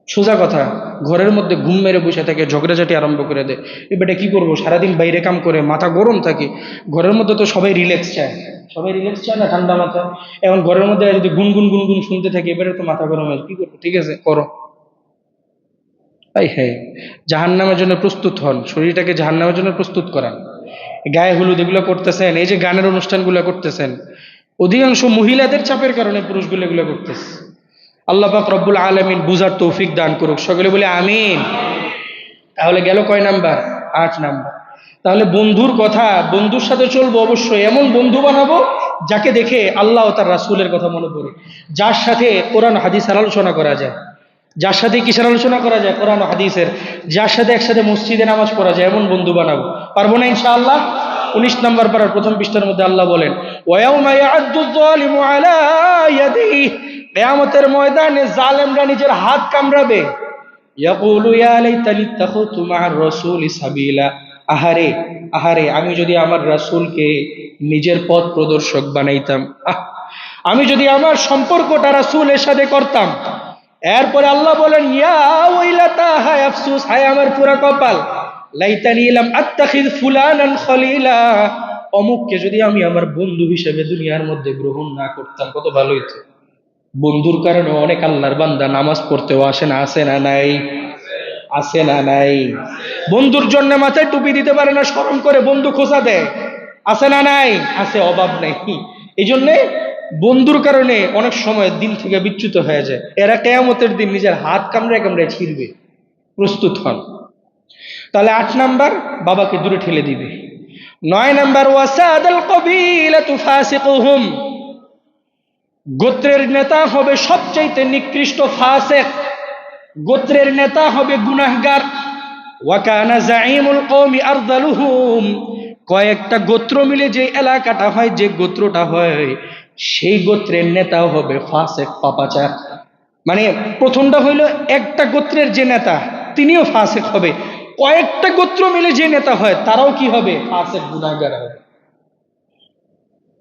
সোজা কথা, ঘরের মধ্যে ঘুম মেরে বসে থাকে, ঝগড়াঝাটি আরম্ভ করে দেয়। এবারে কি করবো, সারাদিন বাইরে কাম করে মাথা গরম থাকে, ঘরের মধ্যে তো সবাই রিল্যাক্স চায়, সবাই রিল্যাক্স চায় না, ঠান্ডা মাথা। এখন ঘরের মধ্যে যদি গুনগুন গুনগুন শুনতে থাকে, এবারে তো মাথা গরম হয়, কি করবো? ঠিক আছে করো। তাই হ্যাঁ, জাহান্নামের জন্য প্রস্তুত হন, শরীরটাকে জাহান্নামের জন্য প্রস্তুত করান। গায়ে হলুদ এগুলো করতেছেন, এই যে গানের অনুষ্ঠানগুলো করতেছেন, অধিকাংশ মহিলাদের চাপের কারণে পুরুষগুলো এগুলো করতেছে। আল্লাহ পাক রব্বুল আলামিন বুঝার তৌফিক দান করুক, সকলে বলে আমিন। তাহলে গেল কয় নাম্বার? 8 নাম্বার। তাহলে বন্ধুর কথা, বন্ধুর সাথে চলবো অবশ্যই, এমন বন্ধু বানাবো যাকে দেখে আল্লাহ ও তার রাসূলের কথা মনে পড়ে, যার সাথে কোরআন হাদিসের আলোচনা করা যায়, যার সাথে কিসের আলোচনা করা যায়? কোরআন ও হাদিসের। যার সাথে একসাথে মসজিদে নামাজ পড়া যায়, এমন বন্ধু বানাবো। পারবো না ইনশাআল্লাহ? 19 নম্বর পারার প্রথম পৃষ্ঠার মধ্যে আল্লাহ বলেন, ওয়ায়াউমা ইয়া'আদ্দু যালিমু আলা ইয়াদিহি, কিয়ামতের ময়দানে জালেমরা নিজের হাত কামড়াবে। ইয়াকুলু ইয়া লাইতানি ইত্তাখাযতু মা'আর রাসূলি সাবিলা, আহারে আহারে, আমি যদি আমার রাসূলকে নিজের পথ প্রদর্শক বানাইতাম, আমি যদি আমার সম্পর্কটা রাসূলের সাথে করতাম। এরপরে আল্লাহ বলেন, ইয়া ওয়াইলাতা, হায় আফসোস, হায় আমার পুরা কপাল, লাইতানি লাম আত্তাখিয ফুলানান খলিলা, অমুককে যদি আমি আমার বন্ধু হিসেবে দুনিয়ার মধ্যে গ্রহণ না করতাম, কত ভালো হতো। বন্ধুর কারণে অনেক আল্লাহর বান্দা নামাজ পড়তেও আসে না, আসে না নাই? আসে না নাই? বন্ধুর জন্য মাথায় টুপি দিতে পারে না, শরম করে বন্ধু খোঁচা দেয়, আসে না নাই? আছে, অভাব নেই। এই জন্যে বন্ধুর কারণে অনেক সময় দিল থেকে বিচ্যুত হয়ে যায়। এরা কিয়ামতের দিন নিজের হাত কামড়ে কামড়ে ছিঁড়বে, প্রস্তুত হন। তাহলে 8 নাম্বার, বাবাকে দূরে ঠেলে দিবে। 9 নাম্বার, ওয়াসাদাল কবিলাতু ফাসিকুহুম, গোত্রের নেতা হবে সবচাইতে নিকৃষ্ট ফাসিক, গোত্রের নেতা হবে গুনাহগার। ওয়া কানা যাঈমুল কওমি আরযালুহুম, কয়েকটা গোত্র মিলে যে এলাকাটা হয়, যে গোত্রটা হয়, সেই গোত্রের নেতাও হবে ফাসিক, পাপাচার। মানে প্রথমটা হইল একটা গোত্রের যে নেতা তিনিও ফাসিক হবে, কয়েকটা গোত্র মিলে যে নেতা হয় তারাও কি হবে? ফাসিক, গুনাহগার হবে।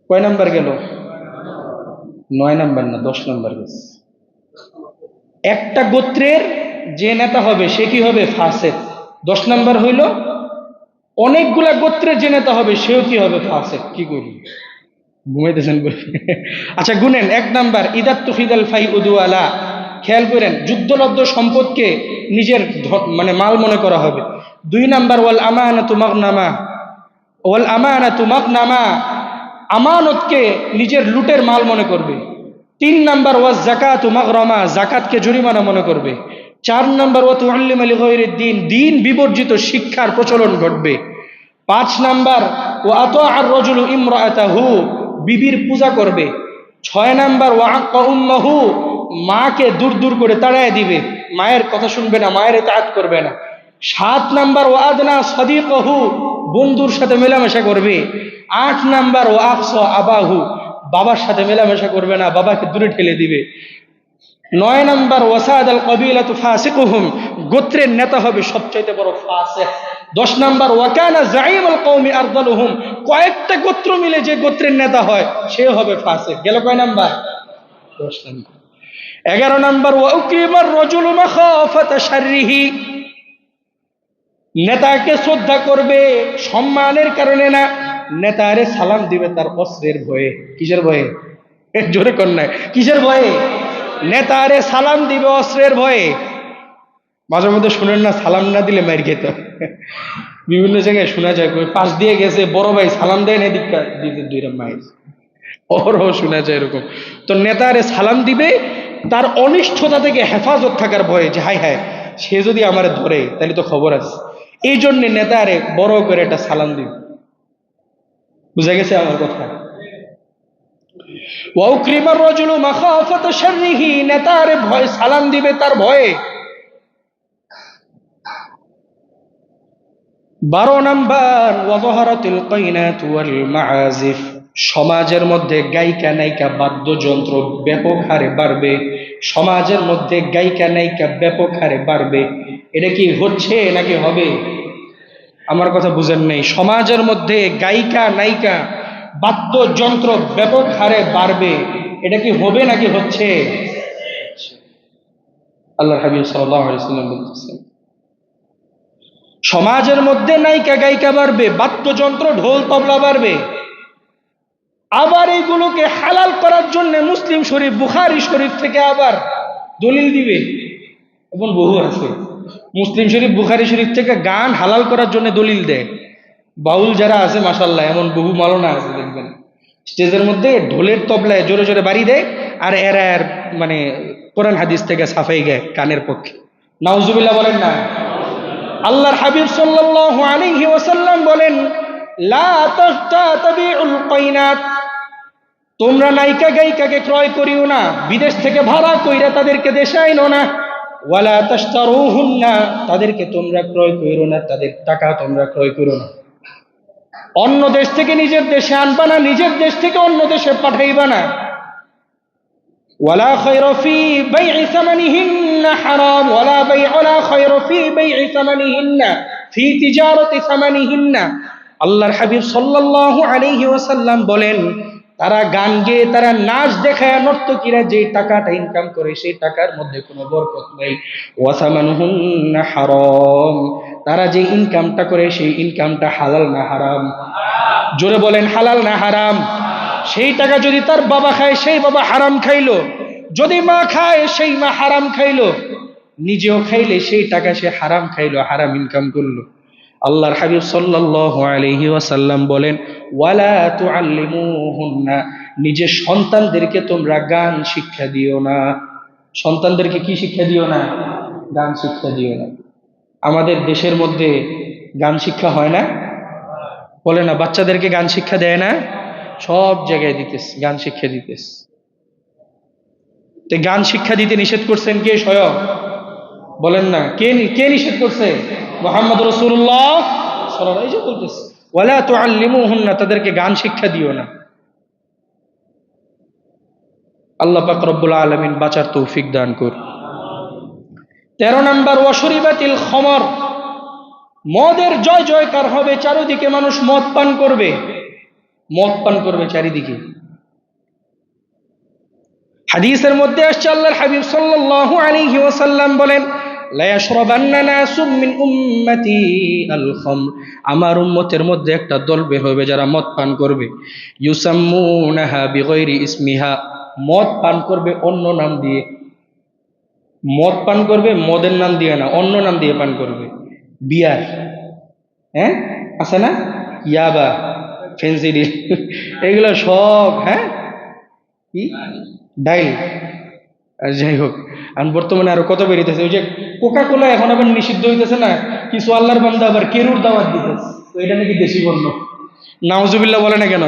কয় নাম্বার গেল? 9 নাম্বার না, 10 নাম্বার গেছে। একটা গোত্রের যে নেতা হবে সে কি হবে? ফাসিক। 10 নাম্বার হইল অনেকগুলা গোত্রের যে নেতা হবে সেও কি হবে? ফাসিক। কি করি, ঘুমাইতেছেন? আচ্ছা গুনেন। 1 নাম্বার, ইদাত তুফিদাল ফাই উদুয়ালা, খেয়াল করেন, যুদ্ধলব্ধ সম্পদকে নিজের মানে মাল মনে করা হবে। 2 নাম্বার, ওয়াল আমানাতু মাগনামা, ওয়াল আমানাতু মাগনামা, আমানতকে নিজের লুটের মাল মনে করবে। 3 নাম্বার, ওয়াজ যাকাতু মাগরামা, যাকাতকে জরিমানা মনে করবে। 4 নাম্বার, ওয়া তুআল্লিমু লিগায়রিদ দ্বীন, দ্বীন বিবর্জিত শিক্ষার প্রচলন ঘটবে। 5 নাম্বার, ওয়া আতাআর রাজুলু ইমরাআতাহু, বিবির পূজা করবে। 6 নাম্বার, ওয়া আক্কা উম্মাহু, মাকে দূর দূর করে তাড়ায় দিবে, মায়ের কথা শুনবে না, মায়ের ইতাআত করবে না। 7 নাম্বার, ওয়া আদনা সাদিকাহু, বন্ধুর সাথে মেলামেশা করবে। 8 নাম্বার, ওয়া আকসা আবাহু, বাবার সাথে মেলামেশা করবে না, বাবাকে দূরে ঠেলে দিবে। 9 নাম্বার, ওয়াসাদাল কবিলাতু ফাসিকুহুম, গোত্রের নেতা হবে সবচাইতে বড় ফাসিক। 10 নাম্বার, ওয়াকানা যাঈমুল কওমি আরযালুহুম, কয়েকটা গোত্র মিলে যে গোত্রের নেতা হয় সে হবে ফাসিক। গেল কয় নাম্বার? 10 নাম্বার। 11 নাম্বার, ওয়া উকিমার রাজুলু মাখাফাতা শাররিহি, নেতাকে শ্রদ্ধা করবে সম্মানের কারণে না, নেতারে সালাম দিবে তার অস্ত্রের ভয়ে। কিসের ভয়ে? জোরে কর না, কিসের ভয়ে? নেতারে সালাম দিবে অস্ত্রের ভয়ে। মাঝে মধ্যে শুনেন না, সালাম না দিলে মার খেত, বিভিন্ন জায়গায় শোনা যায়, পাশ দিয়ে গেছে বড় ভাই সালাম দেয় না, দীক্ষা দিতে 2টা মাইল, অহরহ শোনা যায় এরকম। তো নেতারে সালাম দিবে তার অনিষ্ঠতা থেকে হেফাজত থাকার ভয়ে, যে হায় হায় সে যদি আমারে ধরে তাহলে তো খবর আছে, এই জন্য নেতারে বড় করে একটা সালাম দিবে। বুঝা গেছে আমার কথা? ওয়া উকরিমার রাজুলু মাখাফাতা শাররিহি, নেতারে ভয় সালাম দিবে তার ভয়ে। 12 নাম্বার, ওয়া যাহারাতিল কাইনাতু ওয়াল মাআজিফ, সমাজের মধ্যে গায়িকা নায়িকা বাদ্যযন্ত্র ব্যাপক হারে বাড়বে। সমাজের মধ্যে গায়িকা নায়িকা ব্যাপক হারে বাড়বে। এটা কি হচ্ছে নাকি হবে? আমার কথা বুঝেন নাই। সমাজের মধ্যে গায়িকা নায়িকা বাদ্যযন্ত্র ব্যাপক হারে বাড়বে, এটা কি হবে নাকি হচ্ছে? আল্লাহর হাবিব সাল্লাল্লাহু আলাইহি ওয়াসাল্লাম বলতেছেন, সমাজের মধ্যে নায়িকা গায়িকা বাড়বে, বাদ্যযন্ত্র ঢোল তবলা বাড়বে। আবার এইগুলোকে হালাল করার জন্য মুসলিম শরীফ, বুখারী শরীফ থেকে আবার দলিল দিবে। এমন বহু আছে মুসলিম শরীফ, বুখারী শরীফ থেকে গান হালাল করার জন্য দলিল দেয়। বাউল যারা আছে মাশাল্লাহ, এমন বহু মাওলানা আছে দেখবেন স্টেজের মধ্যে ঢোলের তবলায় জোরে জোরে বাড়ি দেয়, আর এরা আর মানে কোরআন হাদিস থেকে সাফাই গায় কানের পক্ষে। নাউজুবিল্লাহ বলেন না। আল্লাহর হাবিব সাল্লাল্লাহু আলাইহি ওয়াসাল্লাম বলেন, লা তাতাবিউল কাইনাত, তোমরা নায়িকা গায়িকাকে ক্রয় করিও না, বিদেশ থেকে ভাড়া কইরা তাদেরকে দেশে আইনো না। ওয়ালা তাশতারুহুন্না, তাদেরকে তোমরা ক্রয় কইরো না, তাদের টাকা তোমরা ক্রয় করো না। অন্য দেশ থেকে নিজের দেশে আনবা না, নিজের দেশ থেকে অন্য দেশে পাঠাইবা না। ওয়ালা খায়রা ফি বাই'i সামানিহিন্না হারাম, ওয়ালা ওয়ালা খায়রা ফি বাই'i সামানিহিন্না ফি তিজারাতি সামানিহিন্না। আল্লাহর হাবিব সাল্লাল্লাহু আলাইহি ওয়াসাল্লাম বলেন, তারা গান গেয়ে, তারা নাচ দেখায়, নর্তকীরা যে টাকাটা ইনকাম করে সেই টাকার মধ্যে কোনো বরকত নেই। ওয়াসামানুহুন্না হারাম, তারা যে ইনকামটা করে সেই ইনকামটা হালাল না হারাম? জোরে বলেন, হালাল না হারাম? সেই টাকা যদি তার বাবা খায় সেই বাবা হারাম খাইলো, যদি মা খায় সেই মা হারাম খাইলো, নিজেও খাইলে সেই টাকা সে হারাম খাইলো, হারাম ইনকাম করলো। আল্লাহর হাবিব সাল্লাল্লাহু আলাইহি ওয়াসাল্লাম বলেন, ওয়ালা তুআল্লিমুহুন্না, নিজের সন্তানদেরকে তোমরা গান শিক্ষা দিও না। সন্তানদেরকে কি শিক্ষা দিও না? গান শিক্ষা দিও না। আমাদের দেশের মধ্যে গান শিক্ষা হয় না? বলে না, বাচ্চাদেরকে গান শিক্ষা দেয় না? সব জায়গায় দিতেছে, গান শিক্ষা দিতেছে। তো গান শিক্ষা দিতে নিষেধ করছেন কে? স্বয়ং বলেন না, কে কে নিষেধ করছে? মুহাম্মদ রাসূলুল্লাহ সাল্লাল্লাহু আলাইহি ওয়াসাল্লাম। এই যে বলতেছে, ওয়ালা তুআল্লিমুহুন্না, তাদেরকে গান শিক্ষা দিও না। আল্লাহ পাক রব্বুল আলামিন বাঁচার তৌফিক দান করুন। 13 নাম্বার, ওয়াশরিবাতিল খমর, মদের জয় জয়কার হবে, চারিদিকে মানুষ মদ পান করবে, মদ পান করবে চারিদিকে। হাদিসের মধ্যে আসছে, আল্লাহর হাবিব সাল্লাল্লাহু আলাইহি ওয়াসাল্লাম বলেন, লা ইয়াশরাবান্না নাসুম মিন উম্মতি আল খামর, আমার উম্মতের মধ্যে একটা দল বের হবে যারা মদ পান করবে। ইউসাম্মুনাহা বিগাইরি ইসমিহা, মদ পান করবে অন্য নাম দিয়ে। মদ পান করবে মদের নাম দিয়ে না, অন্য নাম দিয়ে পান করবে। বিয়ার, হ্যাঁ আছে না, ইয়াবা, ফেন্সিডি, এগুলো সব, হ্যাঁ কি ডাইল। আর যাই হোক, আর বর্তমানে আরো কত বেরিতেছে। ওই যে কোকা কোলা এখন আবার নিষিদ্ধ হইতেছে না, কিছু আল্লাহর বান্দা আবার কেরুর দাওয়াত দিতেছে, তো এটা নাকি দেশি পণ্য। নাউজুবিল্লাহ বলে না কেন?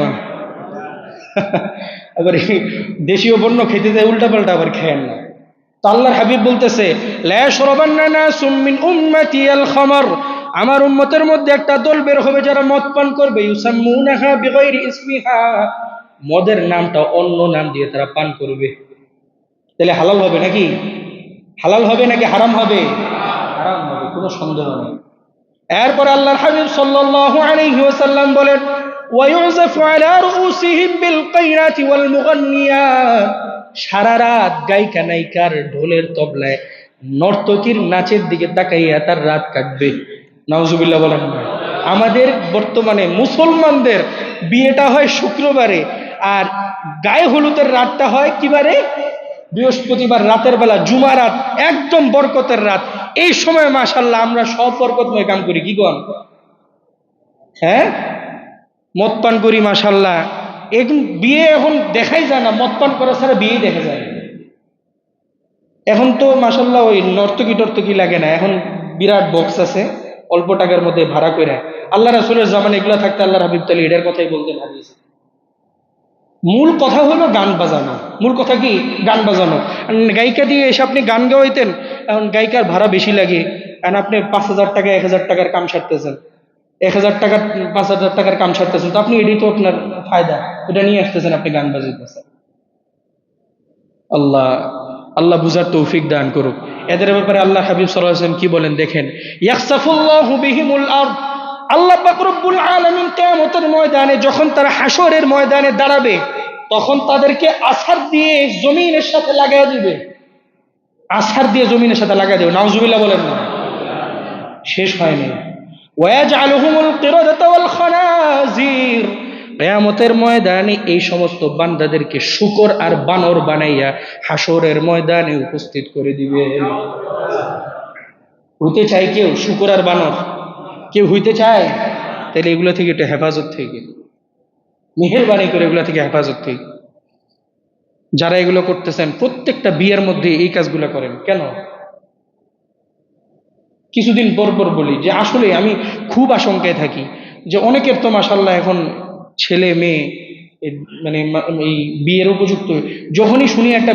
আবার দেশীয় পণ্য খেতে যায় উল্টা পাল্টা, আবার খেয়েন না। তো আল্লাহর হাবিব বলতেছে, লা ইয়াশরাবান্না নাসুম মিন উম্মতি আল খামর, আমার উম্মতের মধ্যে একটা দল বের হবে যারা মদ পান করবে। ইউসাম্মুনাহা বিগাইরি ইসমিহা, মদের নামটা অন্য নাম দিয়ে তারা পান করবে। তাহলে হালাল হবে নাকি? হালাল হবে নাকি হারাম হবে? হারাম হবে, কোনো সন্দেহ নেই। এরপর আল্লাহর হাবিব সাল্লাল্লাহু আলাইহি ওয়াসাল্লাম বলেন, ওয়ায়ুযাফু আলা রুউসিহিম বিল কাইনাতি ওয়াল মুগান্নিয়াত, সারা রাত গায়িকা নায়িকার ঢোলের তবলায় নর্তকীর নাচের দিকে তাকাইয়া তার রাত কাটবে। নাউজুবিল্লাহ বলেন না। আমাদের বর্তমানে মুসলমানদের বিয়েটা হয় শুক্রবারে, আর গায়ে হলুদের রাতটা হয় কি বারে? বৃহস্পতিবার রাতের বেলা, জুমা রাত, একদম বরকতের রাত। এই সময় মাশাআল্লাহ আমরা সব বরকতময় কাম করি। কি কোন? হ্যাঁ, মদ পান করি মাশাআল্লাহ। এখন বিয়ে এখন দেখাই যায় না, মদ পান করা ছাড়া বিয়ে দেখা যায় না। এখন তো মাশাআল্লাহ ওই নর্তকী টর্তকী লাগে না, এখন বিরাট বক্স আছে, অল্প টাকার মধ্যে ভাড়া করে। আল্লাহ রাসূলের জামানে এগুলো থাকতে আল্লাহর হাবিব তাআলা এটার কথাই বলতেন হাদিসে। মূল কথা হলো গান বাজানো। মূল কথা কি? গান বাজানো। গায়িকা দিয়ে এসে আপনি গান গাওয়াইতেন, এখন গায়িকার ভাড়া বেশি লাগে, কারণ আপনি 5,000 টাকা 1,000 টাকার কাম সারতেছেন, 1,000 টাকার 5,000 টাকার কাম সারতেছেন, তো আপনি এটাই তো আপনার ফায়দা, এটা নিয়ে আসতেছেন, আপনি গান বাজাইতেছেন। আল্লাহ আল্লাহ বুঝার তৌফিক দান করুক। এদের ব্যাপারে আল্লাহ হাবিব সাল্লাল্লাহু আলাইহি ওয়াসাল্লাম কি বলেন দেখেন, ইয়াখসাফুল্লাহু বিহিমুল আরদ, আল্লাহ পাক রব্বুল আলামিন কিয়ামতের ময়দানে যখন তারা হাসরের ময়দানে দাঁড়াবে, তখন তাদেরকে আছাড় দিয়ে জমিনের সাথে লাগাই দিবে। আছাড় দিয়ে জমিনের সাথে লাগাই দেবে। নাউজুবিল্লাহ বলেন না। শেষ হয়নি। ওয়ায়াজআলুহুমুল কিরাদাতা ওয়াল খানাজির, কিয়ামতের ময়দানে এই সমস্ত বান্দাদেরকে শূকর আর বানর বানাইয়া হাসরের ময়দানে উপস্থিত করে দিবে। হইতে চায় কেউ শূকর আর বানর? কেউ হইতে চায়? তাহলে এগুলো থেকে একটু হেফাজত থেকে, মেহেরবানি করে এগুলো থেকে হেফাজত থেকে। যারা এগুলো করতেছেন প্রত্যেকটা বিয়ের মধ্যে এই কাজগুলো করেন কেন? কিছুদিন পর পর বলি যে আসলে আমি খুব আশঙ্কায় থাকি যে অনেকের তো মাশাআল্লাহ এখন ছেলে মেয়ে মানে এই বিয়ের উপযুক্ত। যখনই শুনি একটা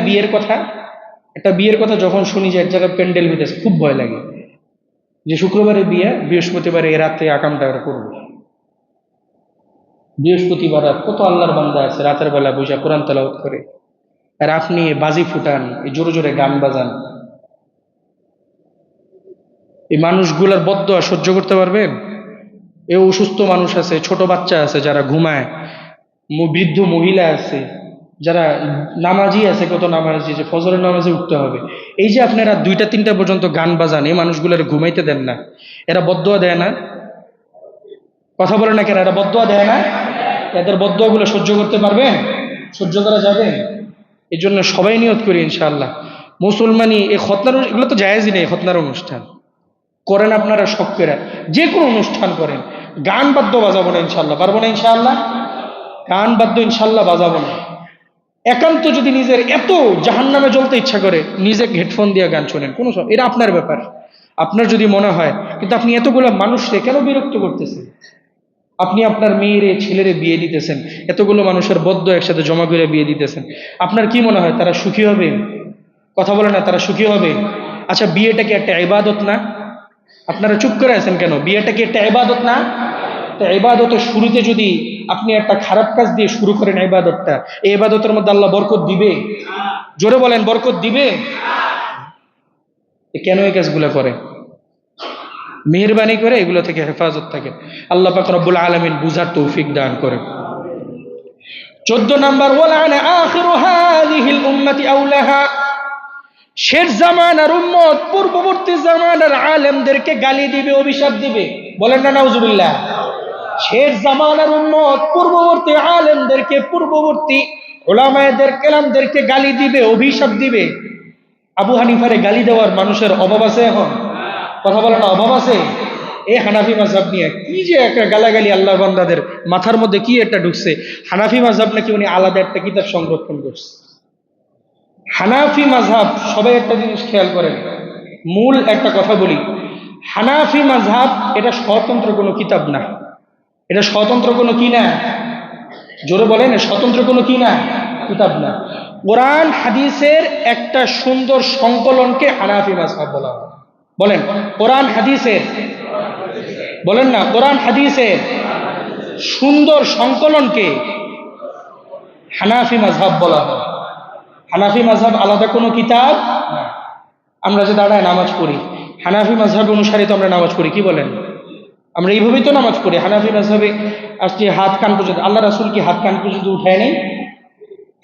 বিয়ের কথা যখন শুনি যে এক জায়গায় প্যান্ডেল হইতেছে, খুব ভয় লাগে যে শুক্রবারে বিয়ে, বৃহস্পতিবারে এ রাতে আকামটা করবো। বৃহস্পতিবার রাত কত আল্লাহর বান্দা আছে রাতের বেলা বসে কোরআন তেলাওয়াত করে, আর আপনি বাজি ফুটান, জোরে জোরে গান বাজান। এই মানুষগুলার বদদোয়া সহ্য করতে পারবেন? এ অসুস্থ মানুষ আছে, ছোট বাচ্চা আছে যারা ঘুমায়, বৃদ্ধ মহিলা আছে যারা নামাজি আছে, কত নামাজি যে ফজরের নামাজে উঠতে হবে। এই যে আপনারা 2টা-3টা পর্যন্ত গান বাজান, এই মানুষগুলোর ঘুমাইতে দেন না, এরা বদদোয়া দেয় না? কথা বলে না কেন? এরা বদদোয়া দেয় না? এদের বদদোয়াগুলো সহ্য করতে পারবেন? সহ্য করা যাবে? এই জন্য সবাই নিয়ত করি ইনশাআল্লাহ মুসলমানি এই খতনার, এগুলো তো জায়েজই নেই, খতনার অনুষ্ঠান করেন আপনারা শখ করে, যে কোনো অনুষ্ঠান করেন, গান বাদ্য বাজাবো না ইনশাল্লাহ, পারবো না ইনশাআল্লাহ, গান বাদ্য ইনশাল্লাহ বাজাবো না। একান্ত যদি নিজের এত জাহান্নামে জ্বলতে ইচ্ছা করে, নিজে হেডফোন দিয়ে গান শোনেন, কোনো এটা আপনার ব্যাপার, আপনার যদি মনে হয়। কিন্তু আপনি এতগুলো মানুষকে কেন বিরক্ত করতেছেন? আপনি আপনার মেয়েরে ছেলেরে বিয়ে দিতেছেন, এতগুলো মানুষের বদ্ধ একসাথে জমা করে বিয়ে দিতেছেন, আপনার কি মনে হয় তারা সুখী হবে? কথা বলে না, তারা সুখী হবে? আচ্ছা, বিয়েটা কি একটা ইবাদত না? আপনারা চুপ করে আছেন কেন? বিয়েটা কি একটা ইবাদত না? তো ইবাদতের শুরুতে যদি আপনি একটা খারাপ কাজ দিয়ে শুরু করেন ইবাদতটা, এই ইবাদতের মধ্যে আল্লাহ বরকত দিবে? জোরে বলেন, বরকত দিবে? কেন এই কাজগুলো করে? মেহেরবানি করে এগুলো থেকে হেফাজত থাকে। আল্লাহ পাক রব্বুল আলামিন বুঝার তৌফিক দান করে। 14 নাম্বার, ওয়ালানা আখিরু হাযিহিল উম্মতি আউলাহা, শেষ জামানার উম্মত পূর্ববর্তী জামানার আলেমদেরকে গালি দিবে, অভিশাপ দিবে। বলেন না নাউজুবিল্লাহ? শেষ জামানার উম্মত পূর্ববর্তী আলেমদেরকে, পূর্ববর্তী উলামায়েদের কেরামদেরকে গালি দিবে, অভিশাপ দিবে। আবু হানিফারে গালি দেওয়ার মানুষের অভাব আছে এখন? কথা বলে না, অভাব আছে? এই হানাফি মাযহাব নিয়ে কি যে একটা গালাগালি আল্লাহর বান্দাদের মাথার মধ্যে কি একটা ঢুকছে। হানাফি মাযহাব নাকি উনি আলাদা একটা কিতাব সংরক্ষণ করছে। হানাফি মাযহাব, সবাই একটা জিনিস খেয়াল করেন, মূল একটা কথা বলি, হানাফি মাযহাব এটা স্বতন্ত্র কোনো কিতাব না, এটা স্বতন্ত্র কোনো কি না? জোরে বলেন, স্বতন্ত্র কোনো কি না? কিতাব না। কোরআন হাদিসের একটা সুন্দর সংকলনকে হানাফি মাযহাব বলা হয়। বলেন, কোরআন হাদিসের, বলেন না, কোরআন হাদিসের সুন্দর সংকলনকে হানাফি মাযহাব বলা হয়। হানাফি মাযহাব আলাদা কোনো কিতাব না। আমরা যে দাঁড়ায় নামাজ পড়ি, হানাফি মাযহাব অনুসারে তো আমরা নামাজ পড়ি, কি বলেন? আমরা এইভাবেই তো নামাজ পড়ি। হানাফি মাযহাবে আসছে হাত কান পর্যন্ত, আল্লাহ রাসূল কি হাত কান পর্যন্ত উঠায় নেই?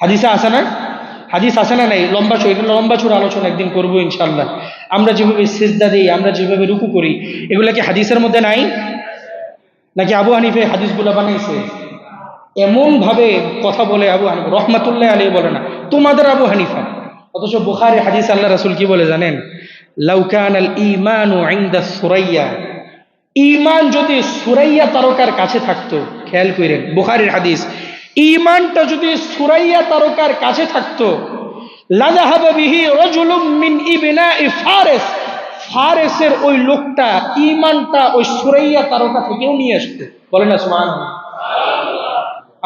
হাদিসে আছে না? হাদিস আছে না নাই? লম্বা চূড়া আলোচনা একদিন করবো ইনশাআল্লাহ। আমরা যেভাবে সিজদা দিই, আমরা যেভাবে রুকু করি, এগুলা কি হাদিসের মধ্যে নাই? নাকি আবু হানিফা হাদিসগুলো বানাইছে? এমন ভাবে কথা বলে আবু হানিফা রহমাতুল্লাহ আলাইহি বলে না, তোমাদের আবু হানিফা। অথচ বুখারী হাদিস আল্লাহ রাসূল কি বলে জানেন? লাউ কানাল ঈমানু ইনদা সুরাইয়া, ঈমান যদি সুরাইয়া তারকার কাছে থাকতো, খেয়াল করেন বুখারীর হাদিস, ঈমানটা যদি সুরাইয়া তারকার কাছে থাকতো, লাযাহাবা বিহি রাজুলুম মিন ইবনাই ফারিস, ফারেসের ওই লোকটা ঈমানটা ওই সুরাইয়া তারকা থেকেও নিয়ে আসতো। বলেন না সুবহানাল্লাহ?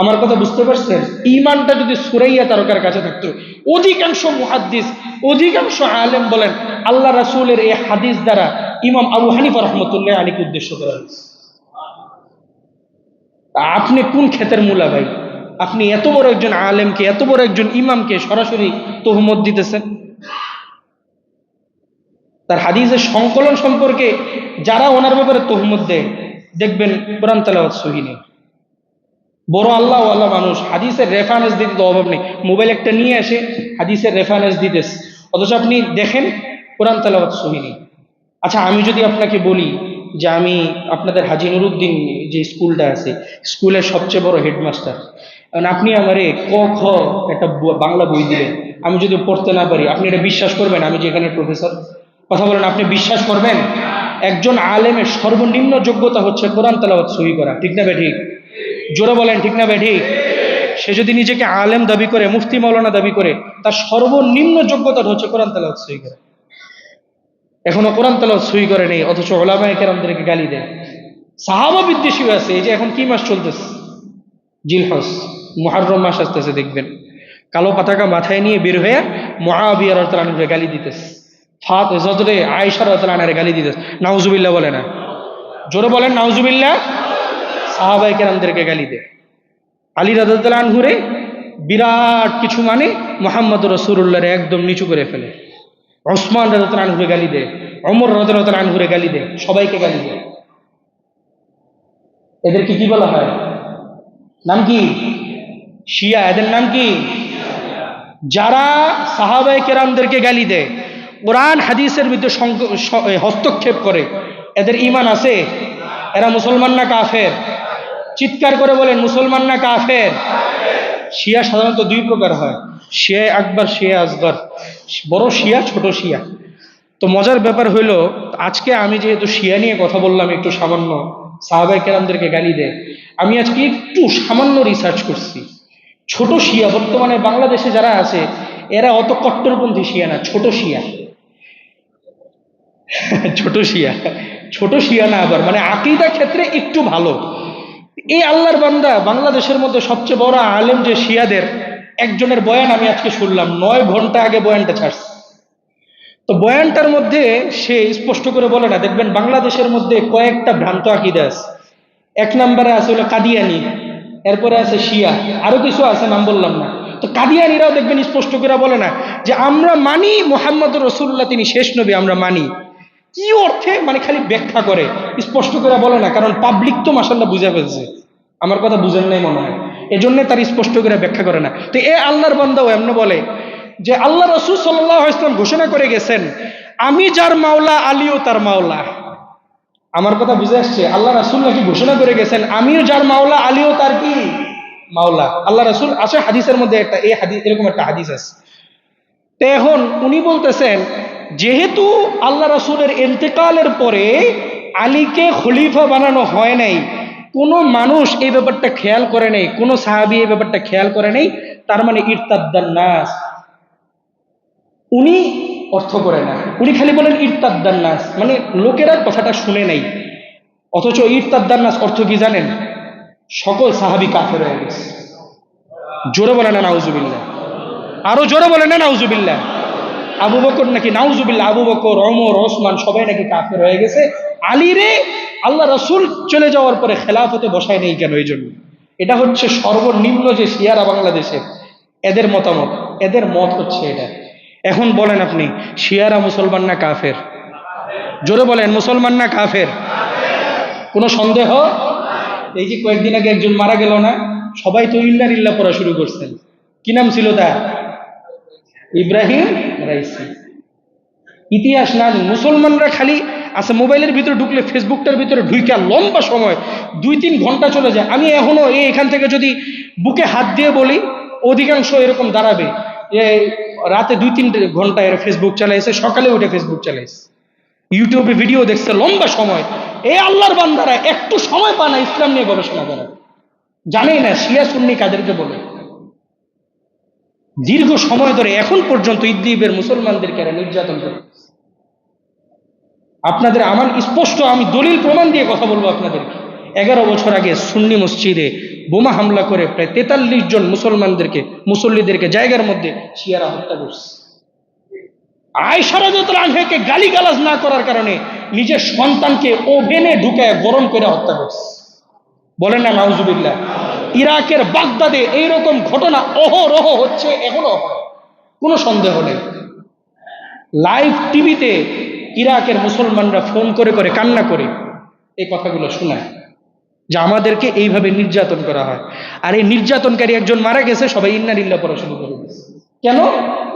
আমার কথা বুঝতে পারছেন? ঈমানটা যদি সুরাইয়া তারকার কাছে থাকতো, অধিকাংশ মুহাদ্দিস, অধিকাংশ আলেম বলেন আল্লাহ রাসূলের এই হাদিস দ্বারা ইমাম আবু হানিফা রাহমাতুল্লাহ আলাইহিকে উদ্দেশ্য করা হয়েছে। আপনি কোন ক্ষেতের মূলা ভাই? আপনি এত বড় একজন আলেমকে, এত বড় একজন ইমামকে সরাসরি তোহমত দিতেছেন। তার হাদিসের সংকলন সম্পর্কে যারা ওনার ব্যাপারে তোহমত দেয়, দেখবেন কোরআন তেলাওয়াত সহি নেই। বড় আল্লাহ মানুষ হাদিসের রেফারেন্স দিতে তো অভাব নেই, মোবাইল একটা নিয়ে এসে হাদিসের রেফারেন্স দিতেছে, অথচ আপনি দেখেন কোরআন তেলাওয়াত সহি নেই। আচ্ছা, আমি যদি আপনাকে বলি যে আমি আপনাদের হাজী নুরুদ্দিন যে স্কুলটা আছে, স্কুলের সবচেয়ে বড় হেডমাস্টার, কারণ আপনি আমারে ক খ একটা বাংলা বই দিলেন, আমি যদি পড়তে না পারি, আপনি এটা বিশ্বাস করবেন আমি যে এখানে প্রফেসর? কথা বলেন, আপনি বিশ্বাস করবেন? একজন আলেমের সর্বনিম্ন যোগ্যতা হচ্ছে কোরআন তেলাওয়াত সহি করা, ঠিক না বেঠিক? জোরে বলেন ঠিক না বেঠিক? সে যদি নিজেকে আলেম দাবি করে, মুফতি মাওলানা দাবি করে, তার সর্বনিম্ন যোগ্যতা হচ্ছে কোরআন তেলাওয়াত সহি করা। এখনো কোরআন তেলাওয়াত সহি করে নেই, অথচ উলামায়ে কেরামদেরকে গালি দেয়। সাহাবা বিদ্বেষী আছে। এই যে এখন কি মাস চলতেছে, জিলহজ, মুহররম মাস আসতেছে, দেখবেন কালো পতাকা মাথায় নিয়ে বের হয়ে মুআবিয়া রাদিয়াল্লাহু আনহুকে গালি দিতেছে, হযরতে আয়েশা রাদিয়াল্লাহু আনহার গালি দিতেছে। নাউজুবিল্লাহ বলে না? জোরে বলেন নাউজুবিল্লাহ। সাহাবায়ে কেরামদেরকে গালি দেয়। আলী রাদিয়াল্লাহু আনহুরে বিরাট কিছু মানে মুহাম্মদ রাসূলুল্লাহরে একদম নিচু করে ফেলে। ওসমান রাদিয়াল্লাহু আনহুরে গালি দেয়, ওমর রাদিয়াল্লাহু আনহুরে গালি দেয়, সবাইকে গালি দেয়। এদেরকে কি বলা হয়? নাম কি? শিয়া। এদের নাম কি? যারা সাহাবায়ে কেরামদেরকে গালি দেয়, কোরআন হাদিসের মধ্যে হস্তক্ষেপ করে, এদের ঈমান আছে? এরা মুসলমান না কাফের? চিৎকার করে বলেন, মুসলমান না কাফের? শিয়া সাধারণত দুই প্রকার হয়, শিয়া আকবর, শিয়া আসগর। বড় শিয়া, ছোট শিয়া। তো মজার ব্যাপার হইল, আজকে আমি যেহেতু শিয়া নিয়ে কথা বললাম একটু সামান্য, সাহাবায়ে কেরামদেরকে গালি দেয়, আমি আজকে একটু সামান্য রিসার্চ করছি। ছোট শিয়া বর্তমানে বাংলাদেশে যারা আছে, এরা অত কট্টরপন্থী শিয়া না, ছোট শিয়া। ছোট শিয়া, ছোট শিয়া না, আবার মানে আকীদা ক্ষেত্রে একটু ভালো। এই আল্লাহর বান্দা বাংলাদেশের মধ্যে সবচেয়ে বড় আলেম যে শিয়াদের, একজনের বয়ান আমি আজকে শুনলাম, 9 ঘন্টা আগে বয়ানটা ছাড়ছে। তো বয়ানটার মধ্যে সে স্পষ্ট করে বলে না, দেখবেন বাংলাদেশের মধ্যে কয়েকটা ভ্রান্ত আকীদা আছে। 1 নম্বরে আছে হলো কাদিয়ানি, এরপরে আছে শিয়া, আরো কিছু আছে, নাম বললাম না। তো কাদিয়ানিরাও দেখবেন স্পষ্ট করে বলে না যে আমরা মানি মুহাম্মদ রাসূলুল্লাহ তিনি শেষ নবী, আমরা মানি। কি অর্থে মানে খালি ব্যাখ্যা করে, স্পষ্ট করে বলে না, কারণ পাবলিক তো মাশাআল্লাহ বুঝে ফেলছে। আমার কথা বুঝেন নাই মনে হয়, এজন্য তার স্পষ্ট করে ব্যাখ্যা করে না। তো এ আল্লাহর বান্দাও এমনি বলে যে আল্লাহ রাসূল সাল্লাল্লাহু আলাইহি ওয়াসাল্লাম ঘোষণা করে গেছেন, আমি যার মাওলা আলীও তার মাওলা। আমার কথা বুঝে আসছে? আল্লাহ রাসূল নাকি ঘোষণা করে গেছেন, আমিও যার মাওলা আলীও তার কি মাওলা। আল্লাহ রাসূল আছে হাদিসের মধ্যে একটা, এই হাদিস, এরকম একটা হাদিস আছে। তো এখন উনি বলতেছেন, যেহেতু আল্লাহ রাসূলের ইন্তেকালের পরে আলীকে খলিফা বানানো হয় নাই, কোনো মানুষ এই ব্যাপারটা খেয়াল করে নাই, কোনো সাহাবী এই ব্যাপারটা খেয়াল করে নাই, তার মানে ইরতাদ্দান নাস। উনি অর্থ করে না, উনি খালি বলেন ইরতাদ্দান নাস, মানে লোকেরা কথাটা শুনে নাই। অথচ ইরতাদ্দান নাস অর্থ কি জানেন? সকল সাহাবী কাফের হয়ে গেছে। জোরে বলে না নাউজুবিল্লাহ? আরো জোরে বলে না নাউজুবিল্লাহ? আবু বকর নাকি, নাউজুবিল্লাহ, আবু বকর, ওমর, ওসমান সবাই নাকি কাফের হয়ে গেছে। আলী রে আল্লাহ রাসূল চলে যাওয়ার পরে খেলাফতে বসায় নেই কেন? এই জন্য। এটা হচ্ছে সর্বনিম্ন যে শিয়ারা বাংলাদেশে, এদের মতামত, এদের মত হচ্ছে এটা। এখন বলেন আপনি, শিয়ারা মুসলমান না কাফের? জোরে বলেন, মুসলমান না কাফের? কোনো সন্দেহ? এই যে কয়েকদিন আগে একজন মারা গেল না, সবাই তো ইল্লা ইল্লাহ পড়া শুরু করছেন। কি নাম ছিল তার? Ebrahim Raisi. ইতিহাস না, মুসলমানরা খালি আচ্ছা মোবাইলের ভিতরে ঢুকলে, ফেসবুকটার ভিতরে ঢুইকা লম্বা সময় 2-3 ঘন্টা চলে যায়। আমি এখনো এখান থেকে যদি বুকে হাত দিয়ে বলি, অধিকাংশ এরকম দাঁড়াবে যে রাতে 2-3 ঘন্টা এর ফেসবুক চালাইছে, সকালে উঠে ফেসবুক চালাইছে, ইউটিউবে ভিডিও দেখছে লম্বা সময়। এই আল্লাহর বান্দারা একটু সময় পায় না ইসলাম নিয়ে গবেষণা করার। জানেই না শিয়া সুন্নি কাদেরকে বলে। দীর্ঘ সময় ধরে এখন পর্যন্ত ইদলিবের মুসলমানদেরকে এরা নির্যাতন করে। আপনাদের আমার স্পষ্ট, আমি দলিল প্রমাণ দিয়ে কথা বলবো আপনাদেরকে। 11 বছর আগে সুন্নি মসজিদে বোমা হামলা করে প্রায় 43 জন মুসল্লিদেরকে জায়গার মধ্যে শিয়ারা হত্যা করছে। আয়েশা রাদিয়াল্লাহু আনহাকে গালিগালাজ না করার কারণে নিজের সন্তানকে ওভেনে ঢুকায় গরম করে হত্যা করছে। বলেন না নাউজুবিল্লাহ? ইরাকের বাগদাদে এইরকম ঘটনা অহরহ হচ্ছে, এখনো হয়, কোনো সন্দেহ নেই। লাইভ টিভিতে ইরাকের মুসলমানরা ফোন করে করে কান্না করে এই কথাগুলো শোনায় যে আমাদেরকে এইভাবে নির্যাতন করা হয়। আর এই নির্যাতনকারী একজন মারা গেছে, সবাই ইন্না লিল্লাহ পড়া শুরু করে দিয়েছে। কেন?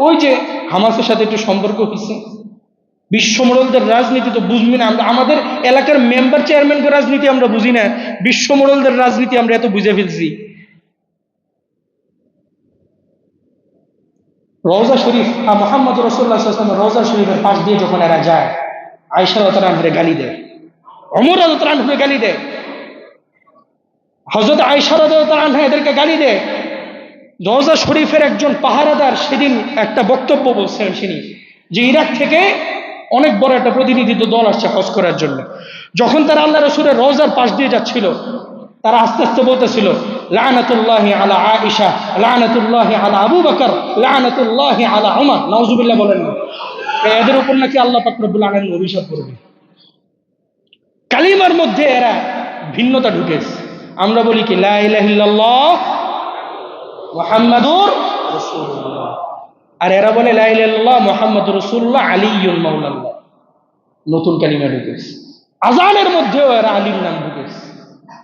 ওই যে হামাসের সাথে একটু সম্পর্ক হয়েছে। বিশ্বমোড়লদের রাজনীতি তো বুঝবি না, আমরা আমাদের এলাকার মেম্বার চেয়ারম্যানকে রাজনীতি আমরা বুঝি না, বিশ্বমোড়লদের রাজনীতি আমরা এত বুঝে ফেলছি। রওজা শরীফ, মুহাম্মদ রাসূলুল্লাহ সাল্লাল্লাহু আলাইহি ওয়াসাল্লাম রওজা শরীফের পাশ দিয়ে যখন এরা যায়, আয়েশা রাদিয়াল্লাহু আনহাকে গালি দেয়, ওমর রাদিয়াল্লাহু আনহুকে গালি দেয়, হযরত আয়েশা রাদিয়াল্লাহু আনহা এদেরকে গালি দেয়। রওজা শরীফের একজন পাহারাদার সেদিন একটা বক্তব্য বলছিলেন তিনি, যে ইরাক থেকে অনেক বড় একটা প্রতিনিধিত্ব দল আসছে হজ করার জন্য। যখন তারা আল্লাহ রাসূলের রওজার পাশ দিয়ে যাচ্ছিল, তারা আস্তে আস্তে বলতেছিল, লানাতুল্লাহি আলা আয়েশা, লানাতুল্লাহি আলা আবু বকর, লানাতুল্লাহি আলা উমর। নাউজুবিল্লাহ বলেন না, এদের উপর নাকি আল্লাহ পাক রব্বুল আলামিন অভিশাপ করবে। কালিমার মধ্যে এরা ভিন্নতা ঢুকেছে। আমরা বলি কি লা ইলাহা ইল্লাল্লাহ মুহাম্মাদুর রাসূলুল্লাহ, আর এরা বলে লা ইলাহা ইল্লাল্লাহ মুহাম্মাদুর রাসূলুল্লাহ আলিয়্যুল মাওলাল্লাহ। নতুন কালিমা ঢুকেছে। আযানের মধ্যেও এরা আলীর নাম ঢুকেছে।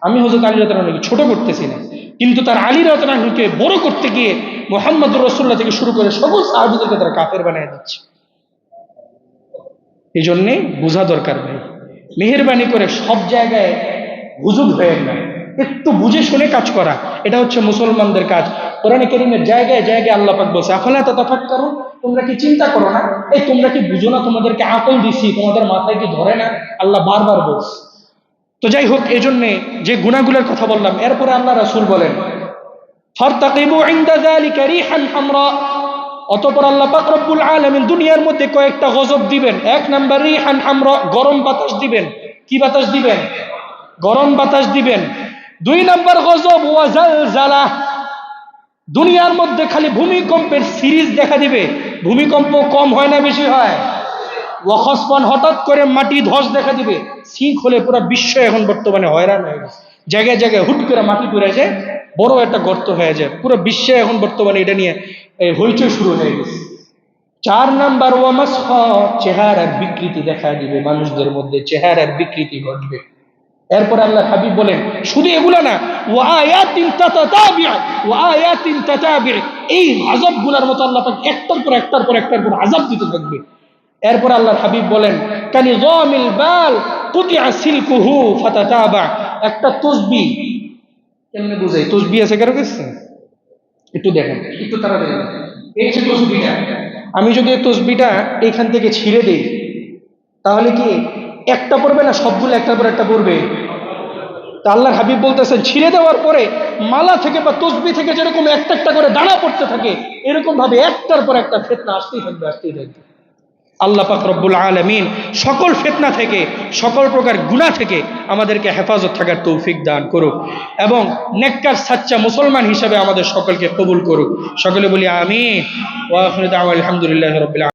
আমি হযরত আলী রাদিয়াল্লাহু আনহুকে ছোট করতেছি না, কিন্তু তার আলী রাদিয়াল্লাহু আনহুকে বড় করতে গিয়ে মুহাম্মাদুর রাসূলুল্লাহ থেকে শুরু করে সকল সাহাবীদেরকে তারা কাফের বানিয়ে দিচ্ছে। এই জন্যে বোঝা দরকার ভাই, মেহেরবানি করে সব জায়গায় হুজুগ হয়ে না, একটু বুঝে শুনে কাজ করা, এটা হচ্ছে মুসলমানদের কাজ। কোরআনে কারীমের জায়গায় জায়গায় আল্লাহ পাক বলছে, আফালা তাতাফাক্কারুন, তোমরা কি চিন্তা করো না? এই তোমরা কি বুঝো না? তোমাদেরকে আকল দিছি, তোমাদের মাথায় কি ধরে না? আল্লাহ বারবার বলছে। তো যাই হোক, এজন্যে যে গুনাহগুলোর কথা বললাম, এরপরে আল্লাহ রাসূল বলেন ফারতাকিবু ইনদা যালিকা রিহান হামরা। অতঃপর আল্লাহ পাক রব্বুল আলামিন দুনিয়ার মধ্যে কয়েকটা গজব দিবেন। এক নাম্বার রিহান হামরা, গরম বাতাস দিবেন। কি বাতাস দিবেন? গরম বাতাস দিবেন। দুই নাম্বার গজব ওয়াজালজালা, দুনিয়ার মধ্যে খালি ভূমিকম্পের সিরিজ দেখা দিবে। ভূমিকম্প কম হয় না বেশি হয়? ওয়াখসফান, হঠাৎ করে মাটি ধস দেখা দিবে। সিঙ্ক হলে পুরো বিশ্ব এখন বর্তমানে হয়রান হয়ে গেছে, জায়গায় জায়গায় হুট করে মাটি পড়ে যায়, বড় একটা গর্ত হয়ে যায়। পুরো বিশ্বে এখন বর্তমানে এটা নিয়ে হইচই শুরু হয়ে গেছে। চার নাম্বার ওয়ামাসখ, চেহারার বিকৃতি দেখা দিবে, মানুষদের মধ্যে চেহারার বিকৃতি ঘটবে। এরপর আল্লাহ হাবিব বলেন শুধু এগুলো না, ওয়া আয়াতিন তাতাতাবিউ, ওয়া আয়াতিন তাতাবিউ, এই আযাবগুলোর মতো আল্লাহ পাক একটার পর একটার পর একটার পর আযাব দিতে থাকবে। এরপর আল্লাহর হাবিব বলেন কানিযামিল বাল কুতিআ সিলকুহু ফাতাতাবা, একটা তসবিহ কেমনে বুঝাই? তসবিহ আছে কারো কাছে? একটু দেখেন, একটু তারা দেখেন। এই যে তসবিহটা, আমি যদি এই তসবিহটা এইখান থেকে ছিঁড়ে দেই, তাহলে কি একটা পড়বে না সবগুলো একটার পর একটা পড়বে? তা আল্লাহর হাবিব বলতেছেন ছিঁড়ে দেওয়ার পরে মালা থেকে বা তসবিহ থেকে যেরকম একটা একটা করে দানা পড়তে থাকে, এরকম ভাবে একটার পর একটা ফিতনা আসতেই থাকবে, আসতেই থাকবে। আল্লাহ পাক রব্বুল আলামিন সকল ফিতনা থেকে, সকল প্রকার গুনাহ থেকে আমাদেরকে হেফাজত থাকার তৌফিক দান করুক এবং নেককার সাচ্চা মুসলমান হিসেবে আমাদের সকলকে কবুল করুক। সকলে বলি আমিন। ওয়া আখিরু দাওয়ানা আলহামদুলিল্লাহি রাব্বিল আলামিন।